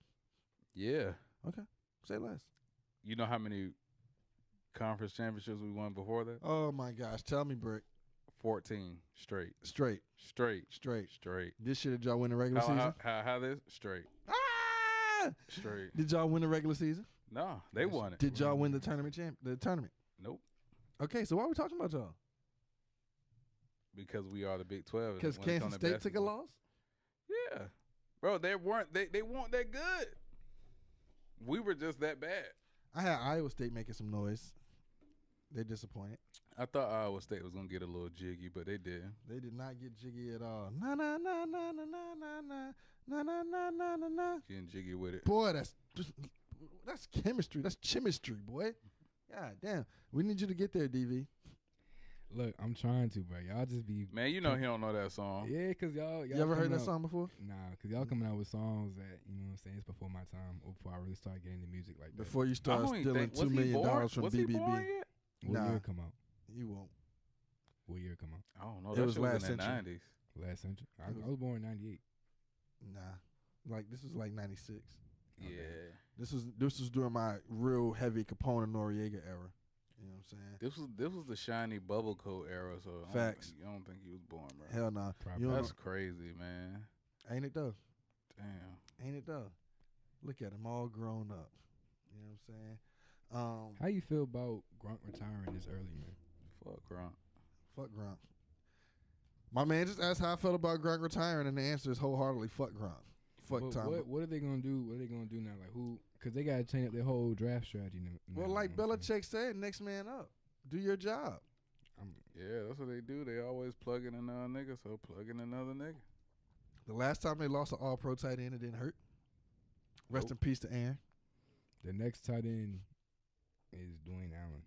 Yeah. Okay. Say less. You know how many conference championships we won before that? Oh, my gosh. Tell me, Brick. 14 straight. Straight. Straight. This year, did y'all win the regular season? How this? Straight. Ah! Straight. Did y'all win the regular season? No, they won it. Did y'all win the tournament? Nope. Okay, so why are we talking about y'all? Because we are the Big 12. Because Kansas State took a loss? Yeah. Bro, they weren't that good. We were just that bad. I had Iowa State making some noise. They disappointed. I thought Iowa State was gonna get a little jiggy, but they didn't. They did not get jiggy at all. Na na na na na na na na na na na na na. Getting jiggy with it. Boy, that's chemistry. That's chemistry, boy. God damn. We need you to get there, DV. Look, I'm trying to, bro. Y'all just be. Man, you know he don't know that song. Yeah, because y'all You ever heard that song before? Nah, because y'all coming out with songs that, you know what I'm saying, it's before my time, or before I really start getting into music like that. Before you start stealing $2 million from was BBB. He born yet? What Nah. year come out? You won't. What year come out? I don't know. It That was shit last in the century. 90s. Last century? I was born in 98. Nah. Like, this was like 96. Yeah. This was during my real heavy Capone and Noriega era. You know what I'm saying? This was the shiny bubble coat era, so Facts. I don't think he was born, bro. Hell nah. Probably. You don't That's crazy, man. Ain't it though? Damn. Ain't it though? Look at him all grown up. You know what I'm saying? How you feel about Grunt retiring this early, man? Fuck Gronk. Fuck Gronk. My man just asked how I felt about Gronk retiring, and the answer is wholeheartedly fuck Gronk. Fuck But Tom. what are they gonna do? What are they gonna do now? Like who? Because they gotta change up their whole draft strategy now. Well, like Belichick said, next man up. Do your job. Yeah, that's what they do. They always plug in another nigga, so plug in another nigga. The last time they lost an all-pro tight end, it didn't hurt. Rest in peace to Aaron. The next tight end is Dwayne Allen.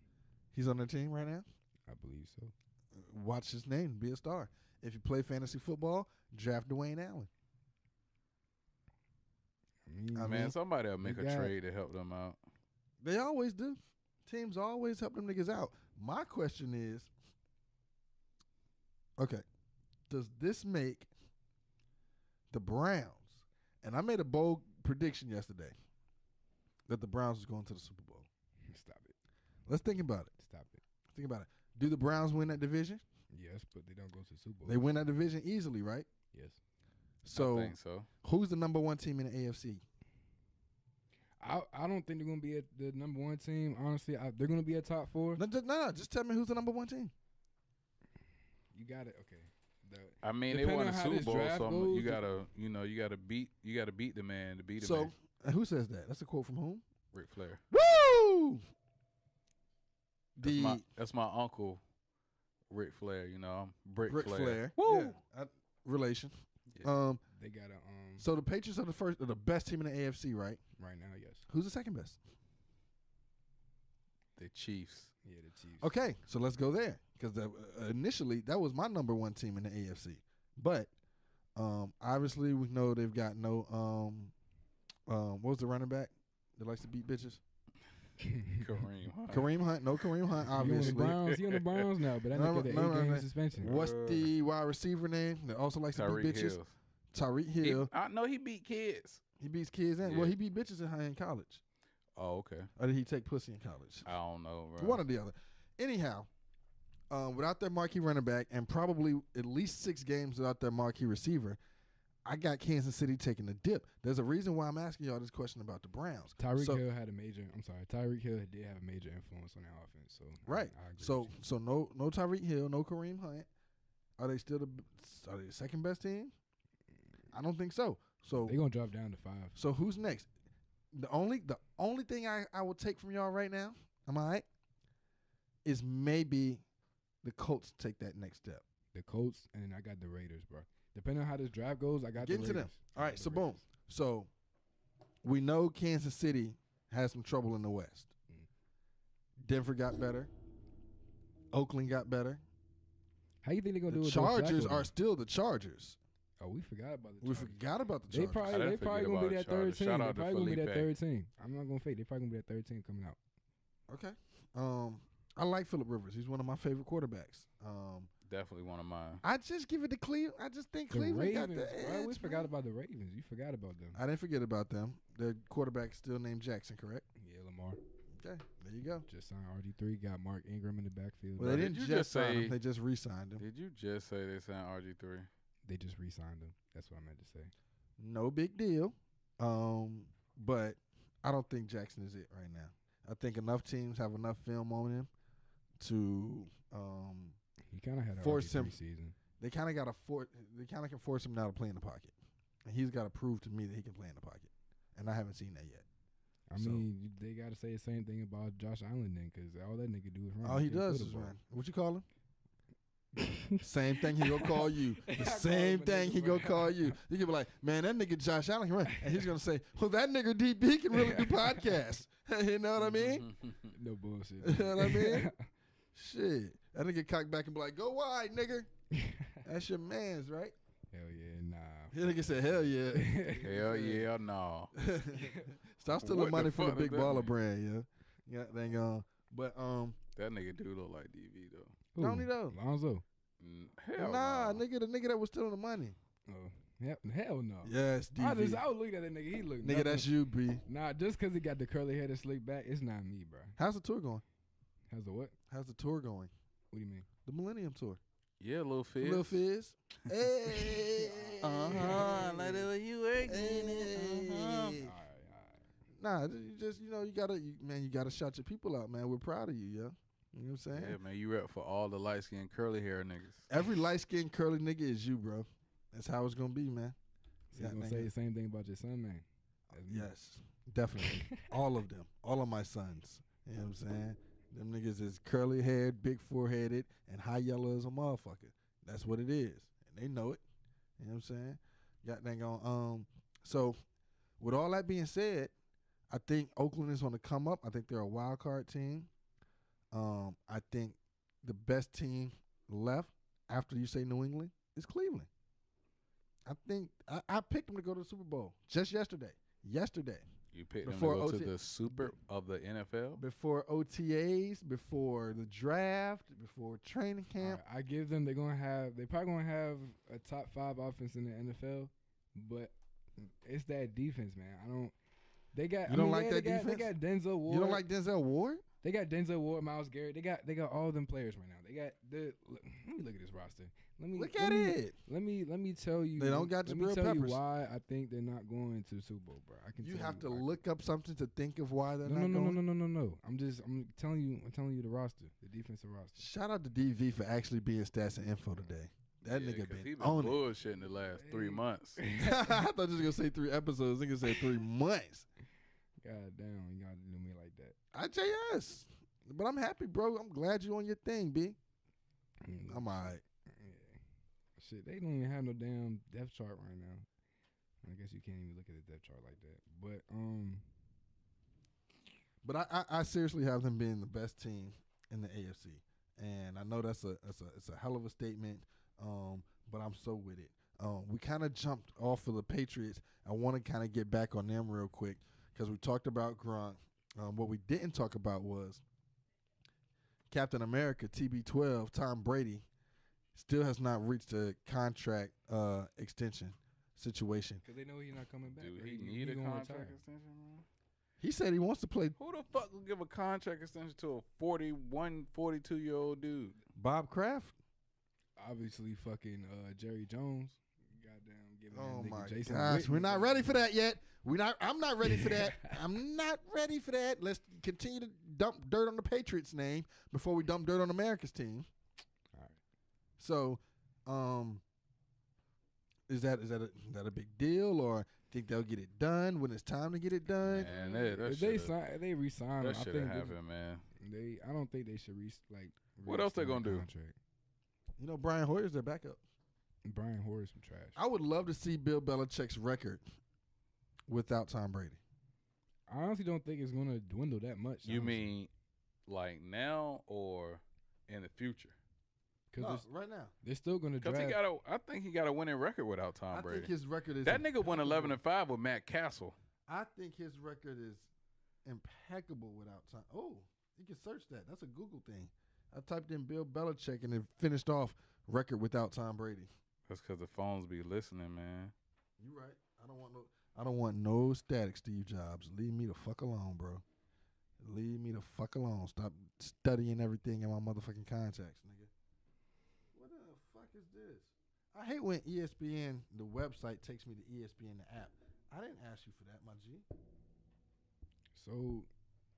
He's on the team right now. I believe so. Watch his name. Be a star. If you play fantasy football, draft Dwayne Allen. I Man, mean, somebody will make a trade to help them out. They always do. Teams always help them niggas out. My question is, okay, does this make the Browns, and I made a bold prediction yesterday that the Browns was going to the Super Bowl. Stop it. Let's think about it. Stop it. Think about it. Do the Browns win that division? Yes, but they don't go to the Super Bowl. They win that division easily, right? Yes. So, I think so. Who's the number one team in the AFC? I don't think they're going to be the number one team. Honestly, they're going to be a top four. No. Just tell me who's the number one team. You got it. Okay. I mean, they won a Super Bowl, so you gotta beat the man to beat him. So, who says that? That's a quote from whom? Ric Flair. Woo! That's my uncle, Ric Flair. You know, I'm Brick Flair. Woo! Yeah, relation. Yeah. They got a So the Patriots are the best team in the AFC, right? Right now, yes. Who's the second best? The Chiefs. Yeah, the Chiefs. Okay, so let's go there because initially that was my number one team in the AFC, but obviously we know they've got no what was the running back that likes to beat bitches? Kareem Hunt. No Kareem Hunt, obviously. He on the Browns now, but I think the 8-game suspension. What's the wide receiver name that also likes to beat bitches? Tyreek Hill. I know he beat kids. He beats kids in. Yeah. Well, he beat bitches in college. Oh, okay. Or did he take pussy in college? I don't know, bro. One or the other. Anyhow, without their marquee running back and probably at least 6 games without their marquee receiver, I got Kansas City taking a dip. There's a reason why I'm asking y'all this question about the Browns. Tyreek Hill did have a major influence on their offense. So right. I agree So with you. no Tyreek Hill, no Kareem Hunt. Are they still the second best team? I don't think so. So they're gonna drop down to 5. So who's next? The only thing I will take from y'all right now, am I right? Is maybe the Colts take that next step. The Colts, and then I got the Raiders, bro. Depending on how this draft goes, I got Get the into Raiders. them. All right, so boom. So we know Kansas City has some trouble in the West. Denver got better. Oakland got better. How you think they're gonna The do it? Chargers are still the Chargers. Oh, we forgot about the. We Chargers. forgot about the They Chargers. probably gonna be that third team. Shout They out to probably gonna be that Felipe. third team. I'm not gonna fake. They probably gonna be that third team coming out. Okay. I like Phillip Rivers. He's one of my favorite quarterbacks. Definitely one of mine. I just give it to Cleveland. I just think The Cleveland Ravens, got the bro, edge. we forgot man. about the Ravens. You forgot about them. I didn't forget about them. Their quarterback still named Jackson, correct? Yeah, Lamar Okay, there you go. just signed RG3. Got Mark Ingram in the backfield. Well, they Did didn't you just just sign say- him. They just re-signed him. Did you just say they signed RG3? They just re-signed him. That's what I meant to say. No big deal. But I don't think Jackson is it right now. I think enough teams have enough film on him to He kind of had a Force RG3 him. season. they kind of got to they kind of can force him now to play in the pocket. And he's got to prove to me that he can play in the pocket. And I haven't seen that yet. I So- mean, they got to say the same thing about Josh Allen then, because all that nigga do is run. All he Can't does throw is the ball. run. What you call him? Same thing he gonna call you. The I call same him a thing nigga, he bro. gonna call you. You can be like, man, that nigga Josh Allen can run. And he's gonna say, well, that nigga DB can really do podcasts. You know what I mean? No bullshit. You know what I mean? Shit. That nigga cock back and be like, go wide, nigga. That's your man's, right? Hell yeah, nah. That nigga said, hell yeah. Hell yeah, no. Stop stealing What the money from the fuck big does that baller mean? brand, yeah. Yeah, dang on. But That nigga do look like DV though. Who? Don't he though? Lonzo. Hell nah, no. nigga, the nigga that was stealing the money. Oh, hell no. Yes, I was DV. looking at that nigga. He looked. Nigga, that's you, B. Nah, just because he got the curly hair to slick back, it's not me, bro. How's the tour going? How's the what? How's the tour going? What do you mean? The Millennium Tour. Yeah, little Fizz. Lil Fizz. Hey. Like the way you working Hey. All right. Nah, you just, you gotta shout your people out, man. We're proud of you, yeah. You know what I'm saying? Yeah, man, you rep for all the light skinned curly hair niggas. Every light-skinned curly nigga is you, bro. That's how it's gonna be, man. So you gonna say the same thing about your son, man? That's me. Yes, definitely. All of them. All of my sons. You know what I'm saying? Them niggas is curly haired, big foreheaded, and high yellow as a motherfucker. That's what it is. And they know it. You know what I'm saying? Got dang on. So with all that being said, I think Oakland is gonna come up. I think they're a wild card team. I think the best team left after you say New England is Cleveland. I think I picked them to go to the Super Bowl just yesterday. You picked them to Before go to OT the super of the NFL? Before OTAs, before the draft, before training All camp. right, I give them. They probably gonna have a top 5 offense in the NFL, but it's that defense, man. I don't. They got. You don't like that They defense? got Denzel Ward. You don't like Denzel Ward? They got Denzel Ward, Myles Garrett. They got all them players right now. They got the. Let me look at this roster. Let me tell you. They don't got Let me Jabril tell Peppers. you why I think they're not going to the Super Bowl, bro. I can. You tell have to why. look up something to think of why they're No, not going. No. I'm telling you the roster, the defensive roster. Shout out to DV for actually being stats and info today. That Yeah, nigga 'cause he been been on it. bullshitting the last 3 months. I thought you was gonna say 3 episodes. Nigga say 3 months. God damn, you gotta do me like that. I JS. But I'm happy, bro. I'm glad you on your thing, B. I'm alright. Yeah. Shit, they don't even have no damn depth chart right now. I guess you can't even look at the depth chart like that. But I seriously have them being the best team in the AFC, and I know it's a hell of a statement. But I'm so with it. We kind of jumped off of the Patriots. I want to kind of get back on them real quick because we talked about Gronk. What we didn't talk about was Captain America TB12 Tom Brady still has not reached a contract extension situation. because they know he's not coming back. Do or he need a gonna contract retire. extension, man? He said he wants to play. Who the fuck will give a contract extension to a 41, 42-year-old dude? Bob Kraft. Obviously, fucking Jerry Jones. Goddamn, giving Oh that nigga my Jason gosh, Witten. we're not ready for that yet. I'm not ready for that. I'm not ready for that. Let's continue to dump dirt on the Patriots' name before we dump dirt on America's team. All right. So, is that a big deal, or think they'll get it done when it's time to get it done? Man, that If they shoulda- resign him, that I should think have happened, man. I don't think they should What else they re-sign gonna do? contract. You know, Brian Hoyer's their backup. Brian Horace some trash. I would love to see Bill Belichick's record without Tom Brady. I honestly don't think it's gonna dwindle that much. You honestly. mean like now or in the future? Because right now. They're still going to draft. I think he got a winning record without Tom Brady. I think his record is that nigga won 11-5 with Matt Castle. I think his record is impeccable without Tom. Oh, you can search that. That's a Google thing. I typed in Bill Belichick and it finished off record without Tom Brady. That's because the phones be listening, man. You right. I don't want no static, Steve Jobs. Leave me the fuck alone, bro. Leave me the fuck alone. Stop studying everything in my motherfucking contacts, nigga. What the fuck is this? I hate when ESPN, the website, takes me to ESPN, the app. I didn't ask you for that, my G. So,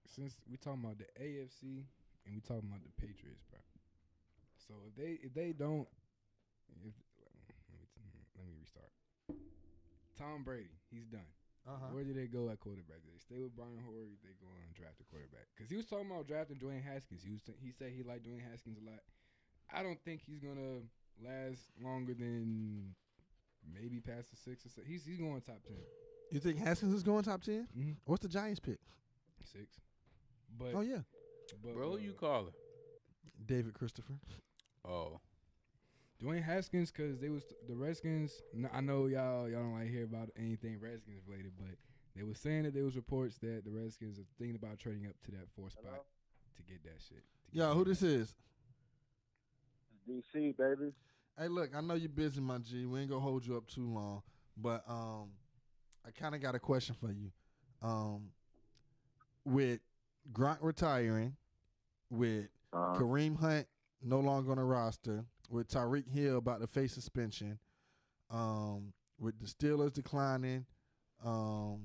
since we talking about the AFC and we talking about the Patriots, bro. So if they don't, let me restart. Tom Brady, he's done. Where do they go at quarterback? Do they stay with Brian Hoyer? They go and draft a quarterback? Because he was talking about drafting Dwayne Haskins. He said he liked Dwayne Haskins a lot. I don't think he's gonna last longer than maybe past the 6 or 7. He's going top 10. You think Haskins is going top 10? Mm-hmm. What's the Giants pick? 6. But oh yeah, bro, who you call it? David Christopher. Oh. Dwayne Haskins, because they was the Redskins. I know y'all don't like hear about anything Redskins related, but they were saying that there was reports that the Redskins are thinking about trading up to that 4th spot to get that shit. Yo, who this is? DC, baby. Hey, look, I know you're busy, my G. We ain't gonna hold you up too long, but I kind of got a question for you. With Gronk retiring, with Kareem Hunt no longer on the roster, with Tyreek Hill about to face suspension, with the Steelers declining, are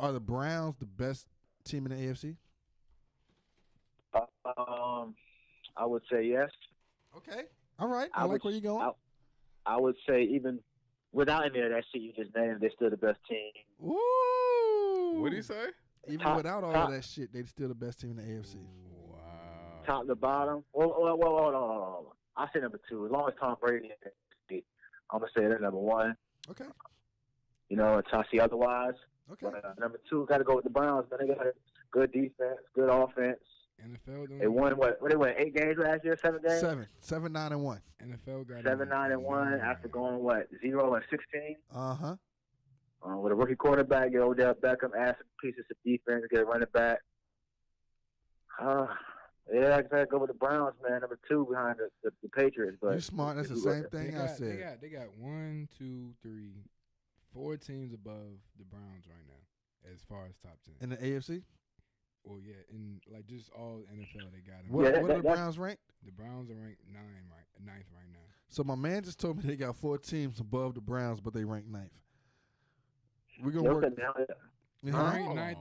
the Browns the best team in the AFC? I would say yes. Okay. All right. I like where you're going. I would say even without any of that shit you just named, they're still the best team. Woo! What'd he say? Even without all of that shit, they're still the best team in the AFC. Wow. Top to bottom. Well, hold on. I say number 2. As long as Tom Brady is, I'm going to say they're number 1. Okay. You know, until I see otherwise. Okay. But, number 2, got to go with the Browns. Man, they got good defense, good offense. NFL. They won what they won 8 games last year, 7 games. 7, 9-1. NFL got 7, 9-1 after going 0-16. Uh-huh. With a rookie quarterback, get Odell Beckham, add some pieces of defense, get a running back. Yeah, I gotta go with the Browns, man. Number 2 behind the Patriots. But you smart. That's the same thing I said. They got 1, 2, 3, 4 teams above the Browns right now as far as top 10 in the AFC. Well, yeah, in like just all NFL, they got them. What are the Browns ranked? The Browns are ranked 9th right now. So my man just told me they got 4 teams above the Browns, but they ranked 9th. We're gonna work. Ranked 9th.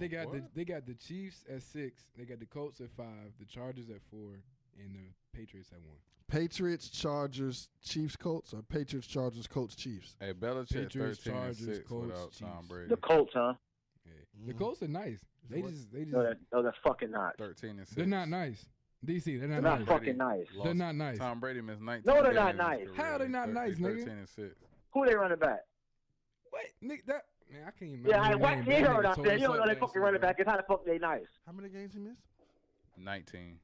They got the Chiefs at 6. They got the Colts at 5. The Chargers at 4, and the Patriots at 1. Patriots, Chargers, Chiefs, Colts, or Patriots, Chargers, Colts, Chiefs. Hey, Belichick Patriots, 13 Chargers, and 6 Colts, without Chiefs. Tom Brady. The Colts, huh? Yeah. The Colts are nice. They just. No, they're fucking not. 13 and 6. They're not nice. DC, they're not They're nice. not fucking nice. They're not nice. Tom Brady missed 19. No, they're not games nice. in his career. How they not nice, nigga? 13 and 6. Who they running back? What, Nick? That man, I can't even. Yeah, what team heard out there? You don't know they fucking running back. It's how the fuck they nice. How many games he missed? 19.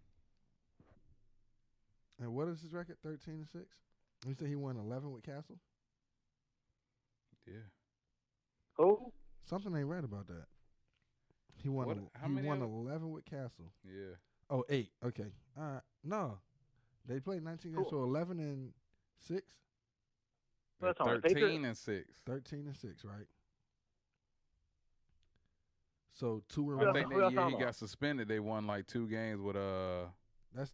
And what is his record? 13 and 6. You say he won 11 with Castle? Yeah. Who? Something ain't right about that. He won. He won 11 with Castle. Yeah. Oh, 8. Okay. All right. No, they played 19 games, so 11 and 6. 13 and 6. 13 and 6, right? So 2 and I 1. think that year he got suspended. They won like 2 games with That's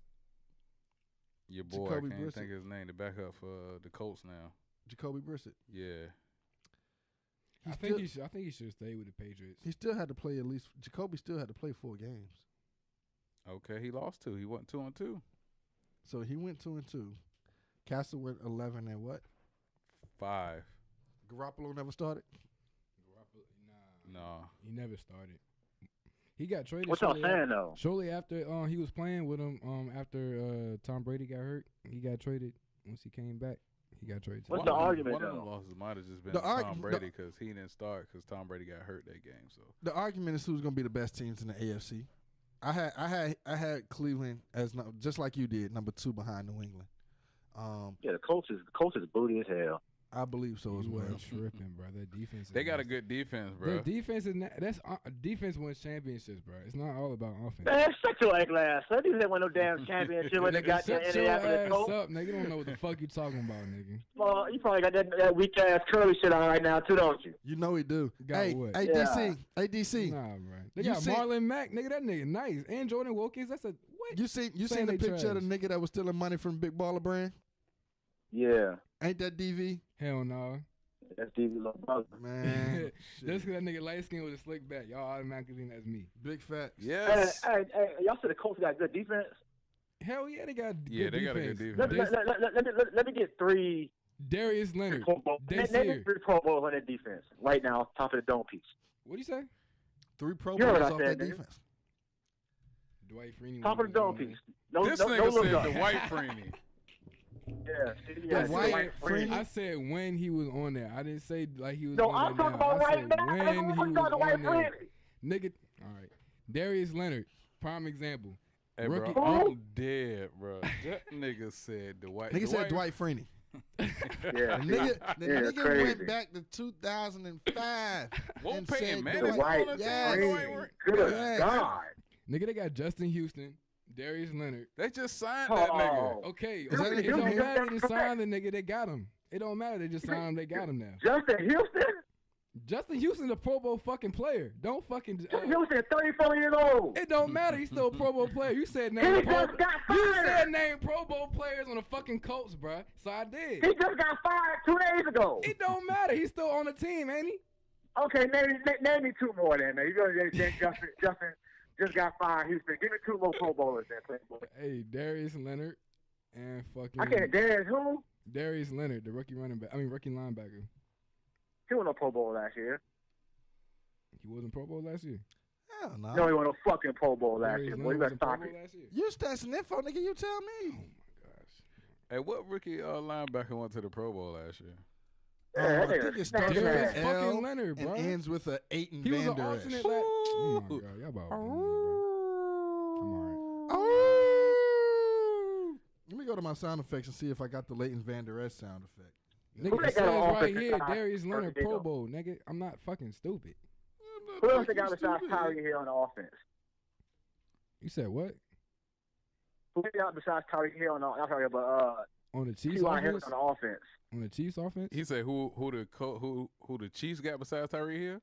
your boy. Jacoby I can't Brissett. think of his name. The backup for the Colts now. Jacoby Brissett. Yeah. I think he should stay with the Patriots. He still had to play Jacoby still had to play 4 games. Okay, he lost 2. He went 2 and 2. So he went 2 and 2. Castle went 11 and what? 5. Garoppolo never started. No. He never started. He got traded. What y'all saying though? Shortly after he was playing with him after Tom Brady got hurt, he got traded. Once he came back, he got traded. What's the argument One of though? them losses might have just been The Tom Brady because he didn't start because Tom Brady got hurt that game. So The argument is who's going to be the best teams in the AFC. I had Cleveland as just like you did, number 2 behind New England. Yeah, the Colts is booty as hell. I believe so as well. Tripping, bro. Their defense. They got a good defense, bro. Their defense is defense wins championships, bro. It's not all about offense. Man, shut your egg ass. That didn't win no damn championship when they got the Indianapolis Colts. Up, nigga. You don't know what the fuck you talking about, nigga. Well, you probably got that weak ass curly shit on right now too, don't you? You know he do. Got what? Hey, Yeah. DC. Nah, bro. They got Marlon Mack, nigga. That nigga nice. And Jordan Wilkins. That's a what? You seen the picture of the nigga that was stealing money from Big Baller Brand? Yeah. Ain't that DV? Hell no. That's DV little brother. Man. Just because that nigga light skin with a slick back, y'all automatically think that's me. Big facts. Yes. Hey, y'all said the Colts got good defense? Hell yeah, they got Yeah, good they defense. got a good defense. Let me get 3 Darius Leonard. Name 3 Pro Bowls on that defense right now, top of the dome piece. What'd you say? 3 Pro You heard Bowls what I off said, that nigga. defense. Dwight Freeney. Top of the dome piece. No, This no nigga little said guy. the white Freeney. Yeah, Dwight Freeney. I said when he was on there. I didn't say like he was No, on I'm there talking now. about I right said now. when I'm he was talking about Dwight on there. Freeney. Nigga, all right. Darius Leonard, prime example. Hey, Rookie- bro, I'm dead, bro. That nigga said the white. Nigga said Dwight Freeney. Yeah, The nigga crazy. went back to 2005 Won't and pay said him, man. Dwight- Dwight Yes. Freeney. Good Yes. God. Nigga, they got Justin Houston, Darius Leonard. They just signed that nigga. Okay, Is that it nigga don't Houston? matter. They just signed the nigga. They got him. It don't matter. They just signed him. They got him now. Justin Houston? Justin Houston, a Pro Bowl fucking player. Don't fucking. Justin Houston, 34 years old. It don't matter. He's still a Pro Bowl player. You said name. He Pro, just got you fired. said name Pro Bowl players on the fucking Colts, bruh. So I did. He just got fired 2 days ago. It don't matter. He's still on the team, ain't he? Okay, name me 2 more then, man. You go Justin just got fired. Houston. Give me 2 more Pro Bowlers then, Playboy. Hey, Darius Leonard and fucking. I can't. Darius who? Darius Leonard, the rookie rookie linebacker. He won no Pro Bowl last year. He wasn't Pro Bowl last year. Hell no. No, he won no fucking Pro Bowl last Darius year. Boy, you Leonard better wasn't Pro stop Bowl it. last year. You stats and info, nigga. You tell Oh me. my gosh. Hey, what rookie linebacker went to the Pro Bowl last year? Yeah, I think it starts with Darius an fucking L Leonard, and bro. ends with a 8 and He was an Vander Esch. alternate. Oh my god, y'all about to me, bro. I'm alright. Oh! Let me go to my sound effects and see if I got the Leighton Vander Esch sound effect. Nigga, Who it they says got on right offensive here, side? Darius Leonard There you Pro go. Bowl, nigga. I'm not fucking stupid. Who else they got besides Tyreek Hill on the offense? You said what? Who they got besides Tyreek Hill on the offense? But On the Chiefs T.Y. Hill offense? on the offense. On the Chiefs offense? He said who the Chiefs got besides Tyreek Hill?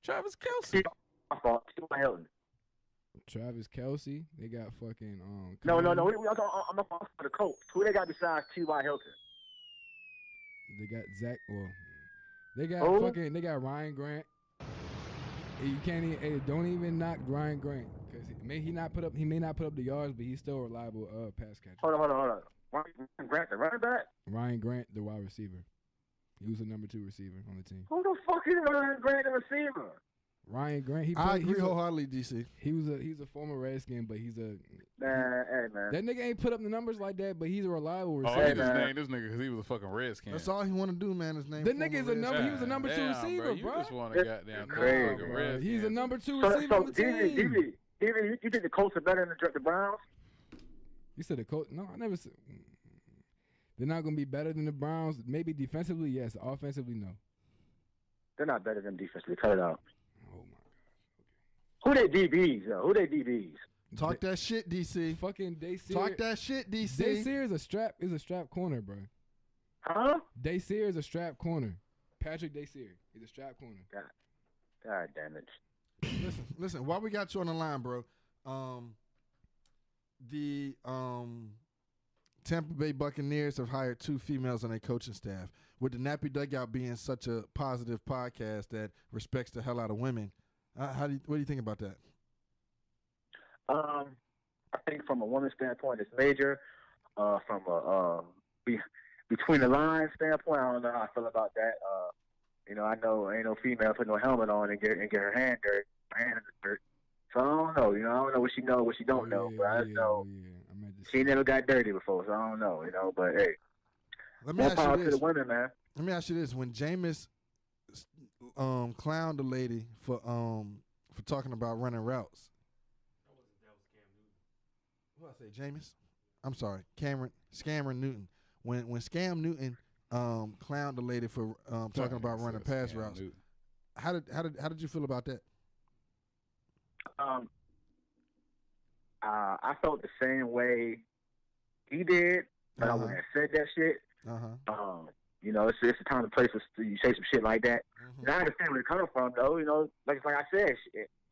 Travis Kelce. My fault. T.Y. Hilton. Travis Kelce. They got fucking No. Conley. I'm for the Colts. Who they got besides T.Y. Hilton? They got Zach. Well, they got Who? fucking. They got Ryan Grant. You can't even. Hey, don't even knock Ryan Grant because he may not put up the yards, but he's still a reliable pass catcher. Hold on. Ryan Grant, the running back? Ryan Grant, the wide receiver. He was the number 2 receiver on the team. Who the fuck is Ryan Grant, the receiver? Ryan Grant. He I played, agree he's a- wholeheartedly, DC. He's a former Redskin, but he's a Man, hey, man. that nigga ain't put up the numbers like that, but he's a reliable Oh, receiver. he just man. named this nigga because he was a fucking Redskin. That's all he want to do, man. His name. That nigga is a number. He was a number 2 Damn, receiver, You bro. just want to goddamn Crazy, fucking Bro, Redskin. he's a number 2 So, receiver on the DV, team. you think the Colts are better than the Browns? You said the coach? No, I never said. They're not gonna be better than the Browns. Maybe defensively, yes. Offensively, no. They're not better than defensively. Cut it out. Oh my Who they DBs, though? Who they DBs? Talk that shit, DC. fucking Dacier. Talk that shit, DC. Dacier is a strap corner, bro. Huh? Dacier is a strap corner. Patrick Dacier is a strap corner. God damn it. Listen. While we got you on the line, bro, the Tampa Bay Buccaneers have hired 2 females on their coaching staff. With the Nappy Dugout being such a positive podcast that respects the hell out of women, what do you think about that? I think from a woman's standpoint, it's major. From a between the lines standpoint, I don't know how I feel about that. I know ain't no female put no helmet on and get her hand dirty, her hand in the dirt. So I don't know. I don't know what she know, what she don't know. But I just know she never got dirty before, so I don't know. But hey, Let me more ask power you to the this. women, man. Let me ask you this: when Jameis clowned the lady for talking about running routes, Who I say, Jameis? I'm sorry, Scammer Newton. When Scam Newton clowned the lady for talking about running pass routes, how did you feel about that? I felt the same way he did, but I wouldn't have said that shit. You know, it's a time and place for you say some shit like that. And I understand where it comes from, though. You know, like I said,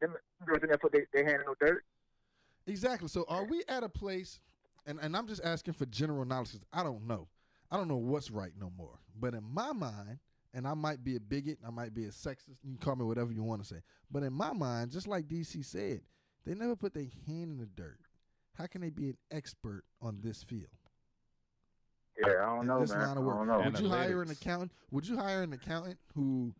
them girls in there put their hand in no dirt. Exactly. So are we at a place, and I'm just asking for general knowledge, 'cause I don't know. I don't know what's right no more. But in my mind, and I might be a bigot, I might be a sexist, you can call me whatever you want to say. But in my mind, just like DC said, they never put their hand in the dirt. How can they be an expert on this field? Yeah, I don't know, man. I don't know. Would you hire an accountant? Would you hire an accountant who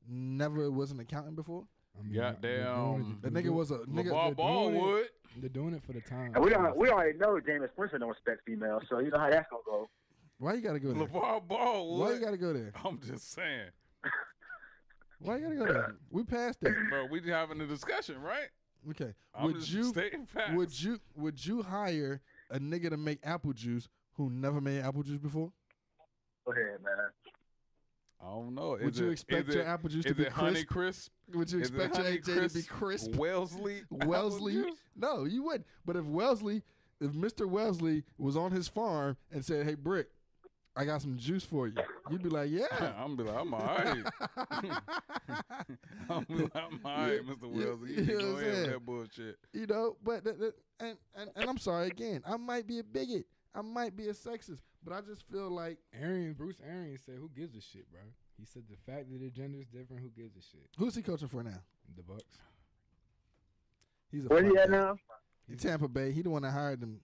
never was an accountant before? I mean, goddamn. The nigga was a nigga. LeVar Ball would. They're doing it for the time. And we already know Jameis Winston don't respect females, so you know how that's gonna go. Why you gotta go there? LeVar Ball would. Why you gotta go there? I'm just saying. Why you gotta go there? We passed that. Bro, we just having a discussion, right? Okay. I'm just stating facts. Would you hire a nigga to make apple juice who never made apple juice before? Go ahead, man. I don't know. Would you expect your apple juice to be crisp? Honey crisp? Would you expect your AJ to be crisp? Wellesley? No, you wouldn't. But if Mr. Wellesley was on his farm and said, "Hey, Brick, I got some juice for you," you'd be like, "Yeah." I'm all right. I'm all right, Mr. Wellesley. You go ahead with that bullshit. You know, but and I'm sorry again. I might be a bigot. I might be a sexist, but I just feel like Bruce Arians said, "Who gives a shit, bro?" He said the fact that their gender is different, who gives a shit? Who's he coaching for now? The Bucks. He's a where he at now? He's Tampa Bay. He the one that hired them.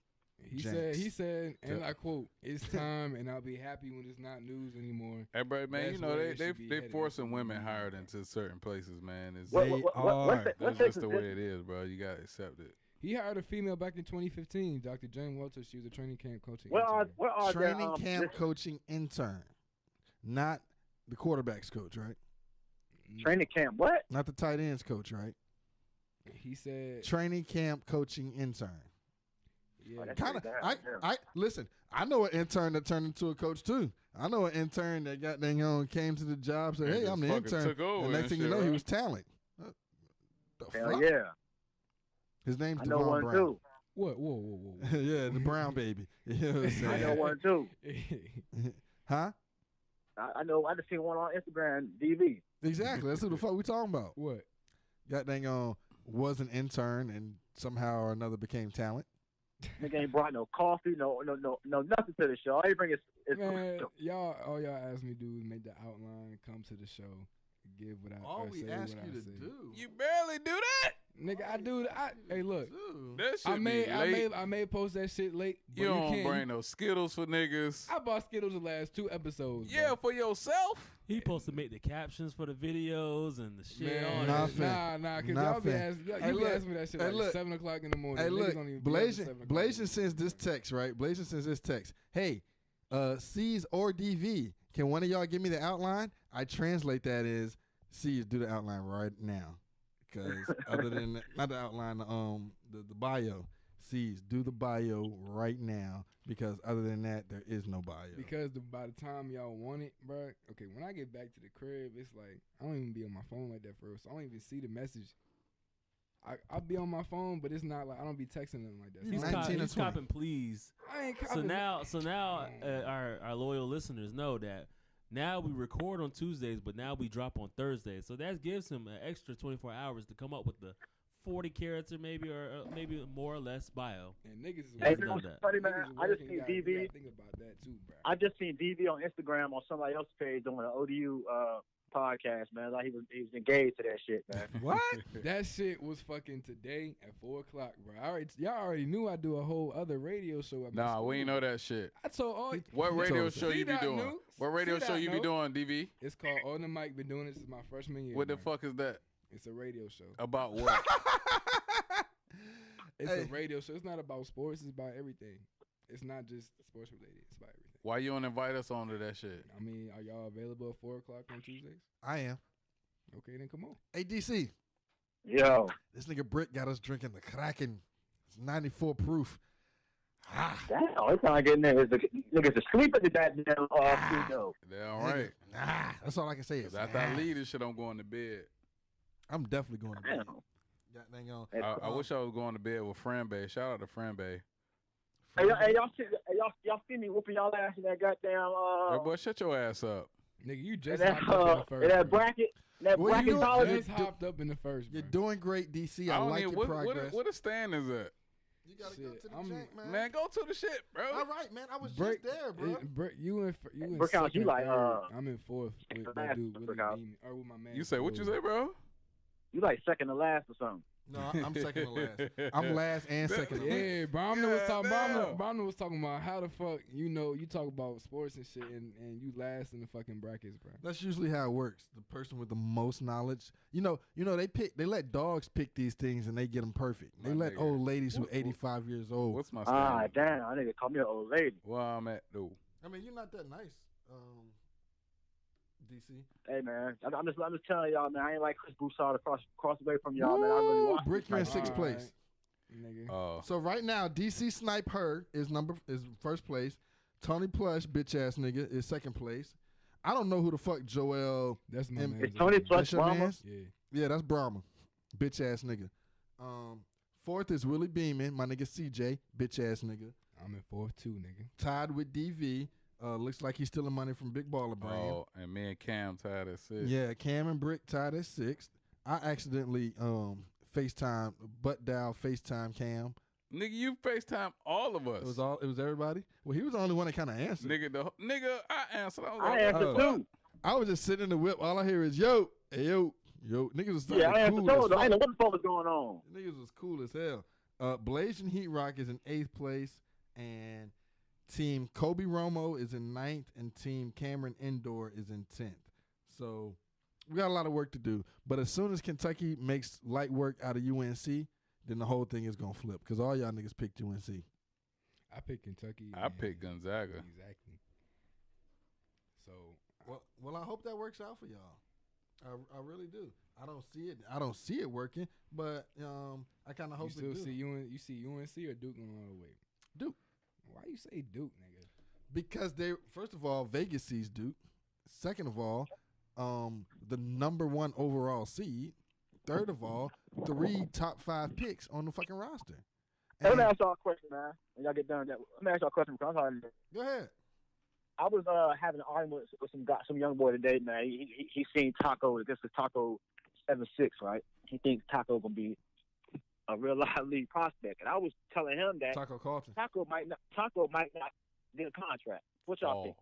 He said, and I quote, "It's time, and I'll be happy when it's not news anymore." Hey, bro, man, you know they forcing women hired into certain places, man. That's just the way it is, bro. You gotta accept it. He hired a female back in 2015, Dr. Jane Walters. She was a training camp coaching coaching intern, not the quarterback's coach, right? Training camp, what? Not the tight ends coach, right? He said training camp coaching intern. Yeah, kind of. I listen. I know an intern that turned into a coach too. I know an intern that came to the job, said, "Hey, I'm the intern." And next thing you know, he was talent. Hell yeah. His name's I know Devon one Brown. too. What? Whoa. Yeah, the Brown baby. You know what I'm saying? I know one too. Huh? I know. I just seen one on Instagram, DV. Exactly. That's who the fuck we talking about. What? Got dang was an intern and somehow or another became talent. Nigga ain't brought no coffee, no nothing to the show. All he bring is man, all y'all asked me to do is make the outline, come to the show, give what I all we ask you to say. do. You barely do that. Nigga, I do. Hey, look. That shit I may post that shit late. But you don't bring no Skittles for niggas. I bought Skittles the last 2 episodes. Yeah, bro. For yourself. He supposed to make the captions for the videos and the shit. Nah, cause y'all be asking me that shit like 7 o'clock in the morning. Hey, look, Blazing sends this text, right? Blazing sends this text. Hey, C's or DV, can one of y'all give me the outline? I translate that as C's, do the outline right now. Because other than not the outline, the bio, C's, do the bio right now. Because other than that, there is no bio. Because by the time y'all want it, bro, okay, when I get back to the crib, it's like I don't even be on my phone like that for real. So I don't even see the message. I'll be on my phone, but it's not like I don't be texting them like that. He's copping, please. I ain't copping. So now our loyal listeners know that. Now we record on Tuesdays, but now we drop on Thursdays. So that gives him an extra 24 hours to come up with the 40 character maybe or maybe more or less bio. And niggas is hey, funny, man. I just seen DV. Think about that too, bro. I just seen DV on Instagram on somebody else's page doing an ODU podcast, man. Like he was engaged to that shit, man. What? That shit was fucking today at 4 o'clock, bro. Y'all already knew I do a whole other radio show. Nah, we ain't know that shit. I told all. What radio show you be doing? What radio show you be doing, DV? It's called On the Mic. Been doing this since my freshman year. What the fuck is that? It's a radio show. About what? It's a radio show. It's not about sports. It's about everything. It's not just sports related. It's about everything. Why you don't invite us on to that shit? I mean, are y'all available at 4 o'clock on Tuesdays? I am. Okay, then come on. Hey, DC. Yo. This nigga Brick got us drinking the Kraken. It's 94 proof. Damn, it's trying to get in there. Niggas asleep at the goddamn studio. Damn right. That's all I can say. Is After I leave this shit, I'm going to bed. I'm definitely going to bed. Damn. I wish I was going to bed with Fran Bay. Shout out to Fran Bay. Hey, y'all see me whooping y'all ass in that goddamn Hey, boy, shut your ass up. Nigga, you just that, hopped up in the first. that bracket. That What you bracket doing? college. Just hopped up in the first. You're bro. doing great, DC. I like your progress. What a stand is that? You gotta go Shit, to the I'm- jank, man. Man, go to the shit, bro. All right, man. I was Break, just there, bro. you in Brook House, you second, like, third. I'm in fourth with that dude Willie Brook House. Beeman, or with my man. You say what you Willie. say, bro? You like second to last or something. No, I'm second to last. I'm last and second to last. Yeah, Bromner was talking. damn. Bromner was talking about how the fuck you talk about sports and shit, and you last in the fucking brackets, bro. That's usually how it works. The person with the most knowledge, they let dogs pick these things and they get them perfect. They My let nigga. old ladies who 85 years old. What's my stand? Ah, damn. I nigga call me an old lady. Where I'm at, though. I mean, you're not that nice, DC. Hey, man. I'm just telling y'all, man. I ain't like Chris Broussard across away from y'all, man. I really want Brick, you're in this sixth All place. right, nigga. Oh. So right now, DC Snipe Her is first place. Tony Plush, bitch ass nigga, is second place. I don't know who the fuck Joel. That's my and- man. It's Tony Plush That's your Brahma. mans? Yeah, Yeah, that's Brahma, bitch ass nigga. Fourth is Willie Beeman, my nigga CJ, bitch ass nigga. I'm in fourth too, nigga. Tied with DV. Looks like he's stealing money from Big Baller Brand. Oh, and me and Cam tied at 6. Yeah, Cam and Brick tied at 6th. I accidentally FaceTime butt dial FaceTime Cam. Nigga, you FaceTime all of us. It was everybody. Well, he was the only one that kind of answered. Nigga, I answered. I was I like, answered too. I was just sitting in the whip. All I hear is yo, hey, yo. Niggas was Yeah, I answered cool too. as I fuck. ain't know what the fuck was going on. Niggas was cool as hell. Blazing Heat Rock is in 8th place, and Team Kobe Romo is in 9th, and Team Cameron Indoor is in 10th. So we got a lot of work to do. But as soon as Kentucky makes light work out of UNC, then the whole thing is gonna flip because all y'all niggas picked UNC. I picked Kentucky. I picked Gonzaga. Exactly. So Well, I hope that works out for y'all. I really do. I don't see it working, but I kind of hope you it still do. you see UNC or Duke going all the way? Duke. Why you say Duke, nigga? Because first of all, Vegas sees Duke. Second of all, the number 1 overall seed. Third of all, 3 top 5 picks on the fucking roster. Hey, let me ask y'all a question, man. When y'all get done with that, let me ask y'all a question. Because Go ahead. I was having an argument with some young boy today, man. He seen Taco against the Taco 7-6, right? He thinks Taco gonna be a real live league prospect, and I was telling him that Taco Carlton. Taco might not get a contract. What y'all think?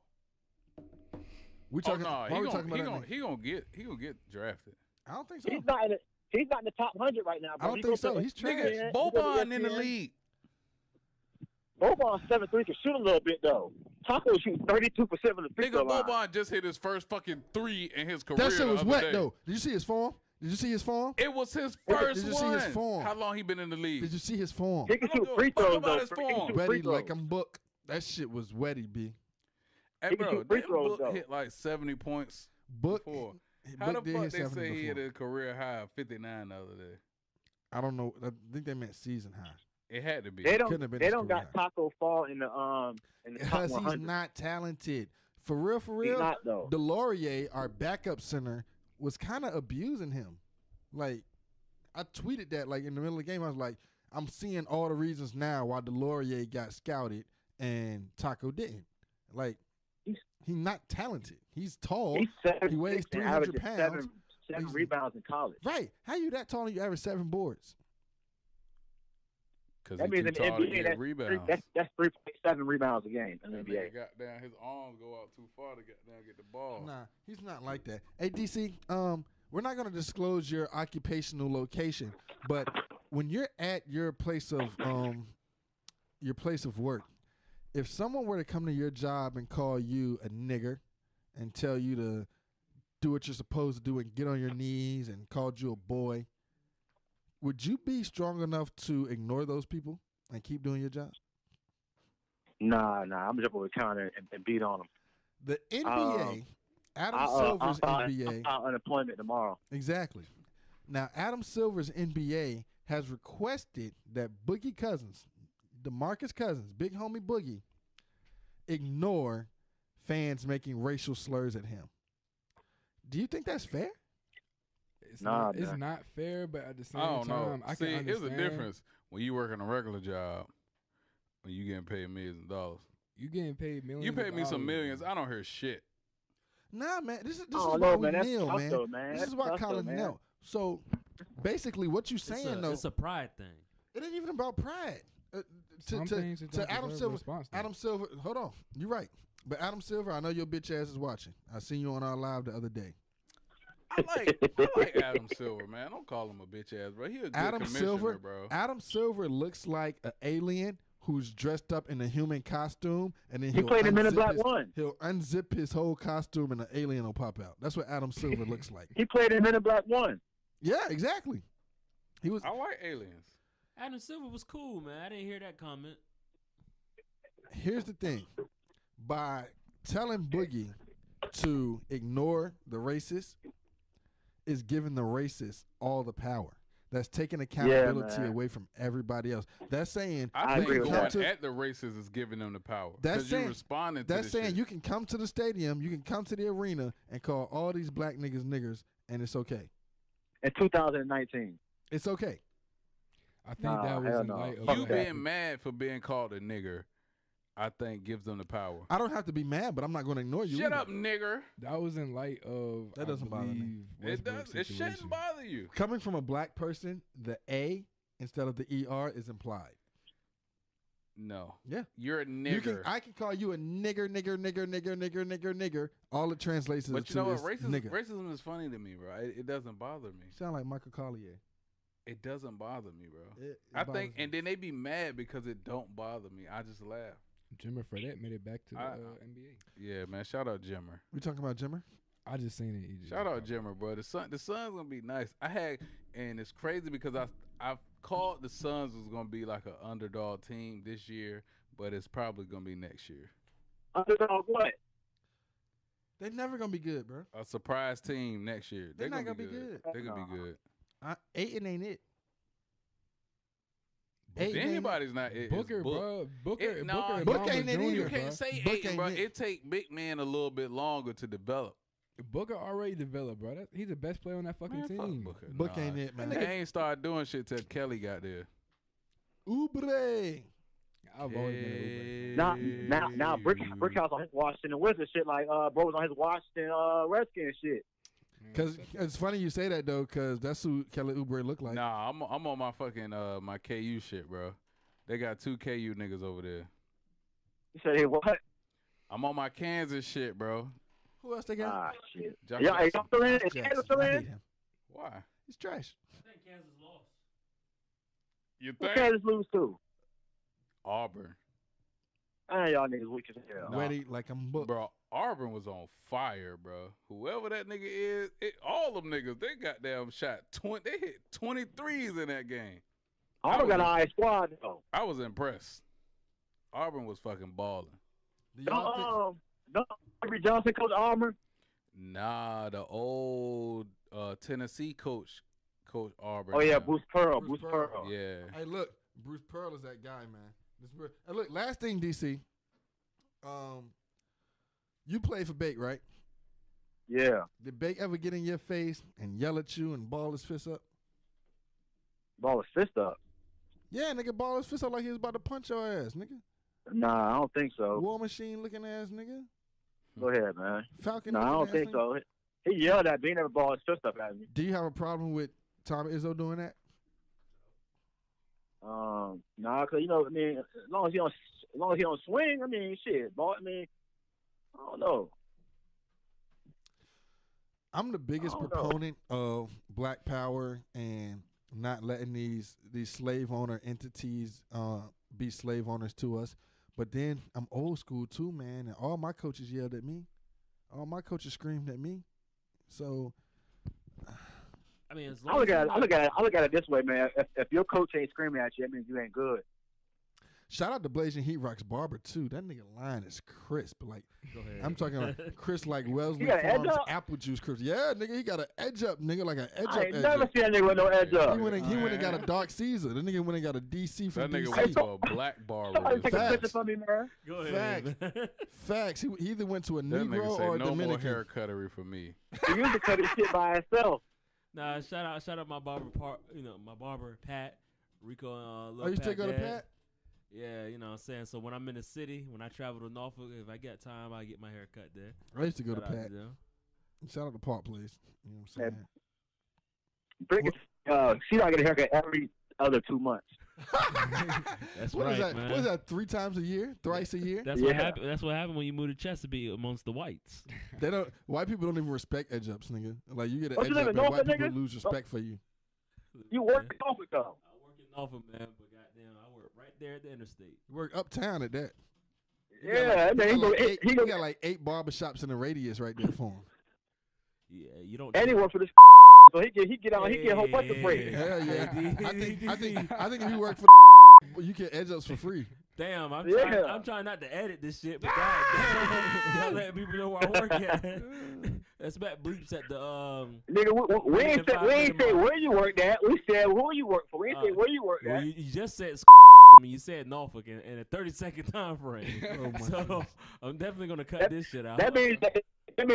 We talking? why we talking about that nigga? he gonna get drafted. I don't think so. He's not in the top 100 right now. Bro. I don't think so. He's trash. Nigga, Boban in the league. Boban 7-3 can shoot a little bit though. Taco shoots 32% from the free throw Nigga, line. Boban just hit his first fucking 3 in his career. That shit was the other wet day. though. Did you see his form? It was his first Did you one. see his form? How long he been in the league? Did you see his form? He can I don't shoot give free a fuck throws about though. his He can form. shoot free Wetty throws. like I'm book. That shit was wetty, B. Hey, He can bro, shoot free that throws, Book though. hit like 70 points Book. before. Book How the did fuck hit they 70 say he before. hit a career high of 59 the other day? I don't know. I think they meant season high. It had to be. They Couldn't have been they his don't got career Taco fall in the top Because 100. he's not talented. For real, He's not though. Delorier, our backup center, was kind of abusing him. Like, I tweeted that like in the middle of the game. I was like, I'm seeing all the reasons now why Delorier got scouted and Taco didn't. Like, he's not talented. He's tall. He's 7'6" He weighs and 300 averages pounds. seven He's- rebounds in college. Right. How you that tall and you average 7 boards? Because That he's means too in the tall to NBA, get rebounds. that's 3.7 rebounds a game in the That NBA. nigga got down, his arms go out too far to get down get the ball. Nah, he's not like that. Hey, DC, we're not going to disclose your occupational location, but when you're at your place of work, if someone were to come to your job and call you a nigger and tell you to do what you're supposed to do and get on your knees and called you a boy, would you be strong enough to ignore those people and keep doing your job? Nah, I'm jumping with counter and beat on them. The NBA, Adam Silver's NBA. I'll file unemployment tomorrow. Exactly. Now, Adam Silver's NBA has requested that Boogie Cousins, DeMarcus Cousins, big homie Boogie, ignore fans making racial slurs at him. Do you think that's fair? It's not fair, but at the same time, I can understand. It's a difference when you working a regular job when you getting paid millions of dollars. You getting paid millions. You pay me some millions. Man. I don't hear shit. Nah, man. This is why we kneel, man. This is why Colin knelt. So basically, what you saying though? It's a pride thing. It ain't even about pride. To Adam Silver. Adam Silver. Hold on. You're right. But Adam Silver, I know your bitch ass is watching. I seen you on our live the other day. I like Adam Silver, man. Don't call him a bitch ass, bro. He a good commissioner, bro. Adam Silver looks like an alien who's dressed up in a human costume, and then he played in Men in Black 1. He'll unzip his whole costume, and an alien will pop out. That's what Adam Silver looks like. He played in Men in Black 1. Yeah, exactly. He was. I like aliens. Adam Silver was cool, man. I didn't hear that comment. Here's the thing. By telling Boogie to ignore the racist is giving the racist all the power. That's taking accountability away from everybody else. That's saying I think going at the racists is giving them the power. That's saying, you're responding to that's saying shit. You can come to the stadium, you can come to the arena and call all these black niggas niggers, and it's okay. In 2019. It's okay. I think that was in light of you being mad for being called a nigger, I think gives them the power. I don't have to be mad, but I'm not going to ignore you. Shut up, nigger. That was in light of. That doesn't bother me. It does. It shouldn't bother you. Coming from a black person, the A instead of the ER is implied. No. Yeah. You're a nigger. I can call you a nigger. All it translates but to you know what? is nigger. Racism is funny to me, bro. It doesn't bother me. Sound like Michael Collier. It doesn't bother me, bro. It I think, and then they be mad because it don't bother me. I just laugh. Jimmer Fredette made it back to the NBA. Yeah, man. Shout out Jimmer. We talking about Jimmer? I just seen it. Shout out Jimmer, bro. The Suns gonna be nice. And it's crazy because I called the Suns was gonna be like an underdog team this year, but it's probably gonna be next year. Underdog what? They're never gonna be good, bro. A surprise team next year. They're not gonna be good. They're gonna be good. Aiton ain't it. Anybody's not it. Booker, bro. Booker ain't it either. You can't say Aiton, bro. It take big man a little bit longer to develop. Booker already developed, bro. He's the best player on that fucking team. Booker ain't it, man. They ain't started doing shit till Kelly got there. Ubre. I've always been an Ubre. Now Brickhouse on his Washington Wizards shit like bro was on his Washington Redskins shit. Cause it's funny you say that though, cause that's who Kelly Oubre look like. Nah, I'm on my fucking my KU shit, bro. They got 2 KU niggas over there. You said hey, what? I'm on my Kansas shit, bro. Who else they got? Ah shit. Josh Yeah, hey, Jackson. still in? Is Kansas still in? Why? He's trash. I think Kansas lost. You Who think? Kansas lose to? Auburn. Y'all niggas weak as hell. Ready like I'm booked. Bro, Auburn was on fire, bro. Whoever that nigga is, all them niggas, they goddamn shot 20. They hit 23s in that game. Auburn got an eye squad though. I was impressed. Auburn was fucking balling. Don't Avery Johnson coach Auburn? Nah, the old Tennessee coach Auburn. Oh yeah, Bruce Pearl. Bruce Pearl. Yeah. Hey, look, Bruce Pearl is that guy, man. Hey, look, last thing, DC. You played for Bake, right? Yeah. Did Bake ever get in your face and yell at you and ball his fist up? Ball his fist up? Yeah, nigga, ball his fist up like he was about to punch your ass, nigga. Nah, I don't think so. War Machine looking ass, nigga. Go ahead, man. Falcon. Nah, I don't think so. He yelled at me. He never balled his fist up at me. Do you have a problem with Tom Izzo doing that? Nah, cause you know, I mean, as long as he don't swing, I mean, shit, ball. I mean, I don't know. I'm the biggest proponent of Black Power and not letting these slave owner entities be slave owners to us. But then I'm old school too, man, and all my coaches yelled at me. All my coaches screamed at me. So I mean, I look at it this way, man. If your coach ain't screaming at you, that means you ain't good. Shout out to Blazing Heat Rock's barber too. That nigga line is crisp. Like Go ahead. I'm talking like crisp like Wellesley got an edge Farms up? apple juice crisp. Yeah, nigga, he got an edge up, nigga, like an edge I up. ain't Edge never up. seen that nigga with no edge up. He went and got a dark Caesar. The nigga went and got a DC from That nigga DC. went to a black barber. Somebody take a Facts. picture for me, man. Go ahead. Facts. He either went to a That Negro nigga or say a no more Dominican. hair cuttery for me. He used to cut his shit by himself. Nah, shout out my barber my barber Pat, Rico and Oh, you still go to Dad. Pat? Yeah, you know what I'm saying. So when I'm in the city, when I travel to Norfolk, if I got time, I get my hair cut there. I used to go to Shout out Pat. them. Shout out to Park Place. You know what I'm saying? She don't get a haircut every other 2 months. That's What right, is that? man. What is that? 3 times a year? Thrice a year? That's Yeah. what happened. That's what happened when you move to Chesapeake amongst the whites. They don't. White people don't even respect edge ups, nigga. Like you get an Don't you edge live up, in and white Norfolk, people nigga? lose respect for you. You work in Norfolk, though. I work in Norfolk, man, but goddamn, I work right there at the interstate. You work uptown at that. Yeah, You man. He got like go, eight, he you go, got like 8 barbershops in the radius right there for him. Yeah, you don't. and he work for this. So he get out. He get a whole bunch of breaks. Hell yeah. Hey, I think if you work for the you get edge ups for free. Damn, I'm Yeah. trying not to edit this shit, but goddamn, y'all letting people know where I work at. That's back bleeps at the Nigga, we ain't say where you work at. We said who you work for. We ain't say where you work Well, at. you just said to me. You said Norfolk in a 30-second time frame. Oh my So goodness. I'm definitely gonna cut this shit out. That means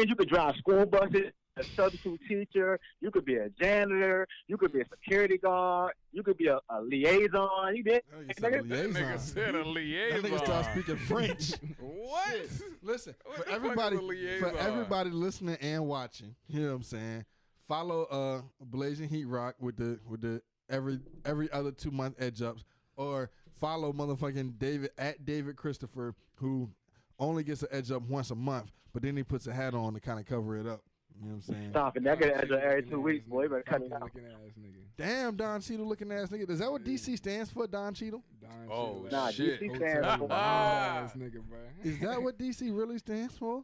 you could drive school buses, a substitute teacher. You could be a janitor. You could be a security guard. You could be a liaison. You did. Oh, you said a That liaison. nigga said a That liaison. nigga start speaking French. What? Listen, What for the fuck everybody, is a liaison? for everybody listening and watching, you know what I'm saying? Follow Blazing Heat Rock with the every other 2 month edge ups, or follow motherfucking David Christopher, who only gets an edge up once a month, but then he puts a hat on to kind of cover it up. You know what I'm saying? Stop it. That get an every 2 weeks, boy. You better cut it out. Looking ass nigga. Damn, Don Cheadle looking ass nigga. Is that what DC stands for, Don Cheadle? Don Oh, shit. Nah, shit. DC stands for ass nigga, bro. Is that what DC really stands for?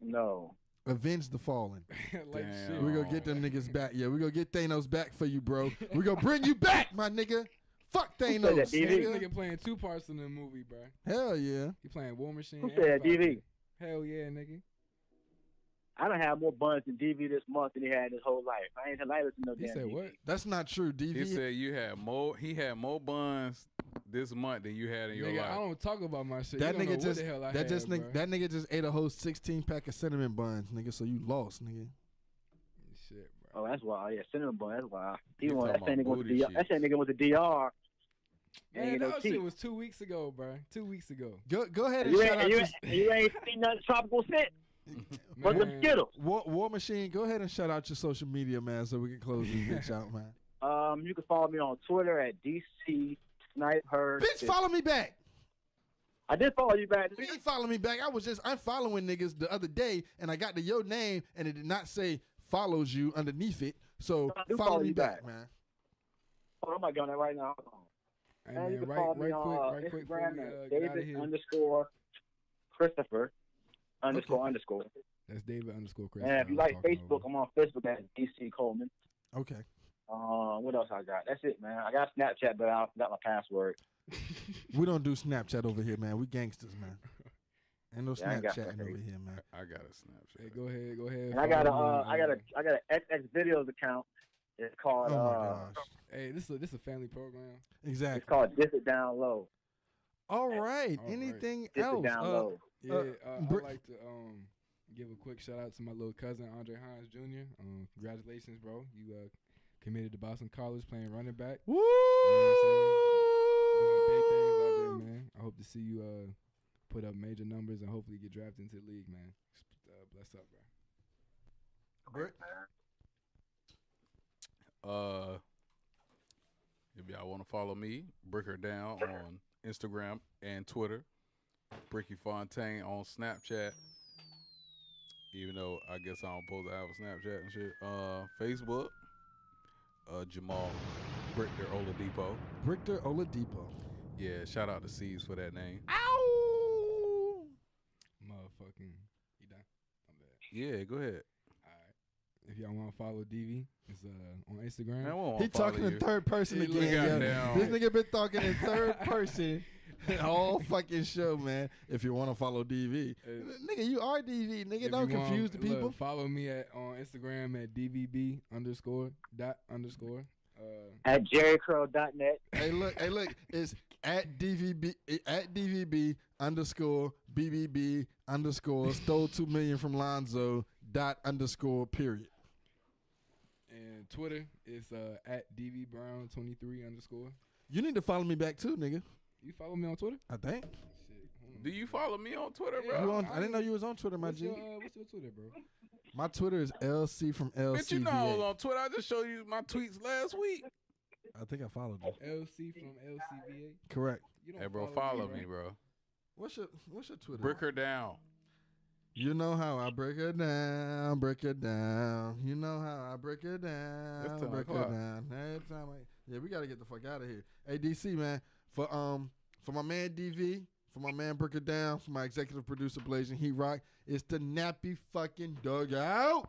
no. Avenge the Fallen. like Damn. shit. We gonna get them niggas back. Yeah, we gonna get Thanos back for you, bro. We gonna bring you back, my nigga. Fuck said Thanos. that, This DV? nigga. nigga playing 2 parts in the movie, bro. Hell yeah. He playing War Machine. Who and said that, Falcon. DV? Hell yeah, nigga. I done had more buns than DV this month than he had his whole life. I ain't lighter than no He damn said DV. what? That's not true, DV. He said you had more. He had more buns this month than you had in your Nigga, life. I don't talk about my shit. that You don't know nigga what just the hell I that had, just bro. that nigga just ate a whole 16-pack of cinnamon buns, nigga. So you lost, nigga. Shit, bro. Oh, that's why. Yeah, cinnamon bun. That's why. He You went. That talking nigga about went to booty DR. That nigga went to DR. Man, Ain't no that teeth. shit was 2 weeks ago, bro. 2 weeks ago. Go ahead and You shout out ain't, you, to ain't, you ain't seen nothing tropical scent but the Man, Skittles. War Machine. Go ahead and shout out your social media, man, so we can close this bitch out, man. You can follow me on Twitter at DC Snipe Her. Bitch, follow me back. I did follow you back. You ain't follow me back. I'm following niggas the other day, and I got to your name, and it did not say follows you underneath it. So I do follow follow me you back, back. man. Oh, I'm not doing that right now. Hey, And you man, can follow me right on quick, before we Instagram get at out of David here. _ Christopher _ That's David _ Chris. And if you like Facebook, I'm on Facebook at DC Coleman. Okay. What else I got? That's it, man. I got Snapchat, but I got my password. We don't do Snapchat over here, man. We gangsters, man. Ain't no Yeah, I ain't got Snapchatting that. over here, man. I got a Snapchat. Hey, go ahead. And I got follow me on, I got an XX videos account. It's called Oh my gosh. Hey, this is a family program. Exactly. it's called Diss It Down Low. All right. All right. Anything Diss else? It Down Low. Yeah, Br- I'd like to give a quick shout out to my little cousin Andre Hines Jr. Congratulations, bro. You committed to Boston College, playing running back. Woo! You know what I'm saying? Doing big things out there, man. I hope to see you put up major numbers and hopefully get drafted into the league, man. Bless up, bro. Brick? If y'all want to follow me, Brick Her Down on Instagram and Twitter. Bricky Fontaine on Snapchat. Even though I guess I don't supposed to have a Snapchat and shit. Facebook. Jamal Brichter Oladipo. Brichter Oladipo. Yeah, shout out to C's for that name. Ow! Motherfucking, you done? I'm bad. Yeah, go ahead. All right. If y'all want to follow DV, it's on Instagram. Man, we won't He follow talking you. in third person He again. look Yo. goddamn- This nigga been talking in third person. All fucking show, man. If you want to follow DV. Nigga, you are DV. Nigga, don't confuse the people. Look, follow me on Instagram at DVB__. At jerrycrow.net. Hey, look. It's at DVB _ BBB _ stole 2 million from Lonzo _ period. And Twitter is at DVBrown23 _. You need to follow me back too, nigga. You follow me on Twitter? I think. Shit. Do you follow me on Twitter, bro? I didn't know you was on Twitter, my G. What's your Twitter, bro? My Twitter is LC from LCVA. Bitch, you know I was on Twitter. I just showed you my tweets last week. I think I followed you. LC from LCVA? Correct. Hey, bro, follow me, bro. What's your Twitter? Break her down. You know how I break her down, break her down. You know how I break her down, break her down. Every time we gotta get the fuck out of here. Hey, DC, man, for my man DV, for my man Break It Down, for my executive producer Blazing Heat Rock, it's the Nappy fucking Dugout.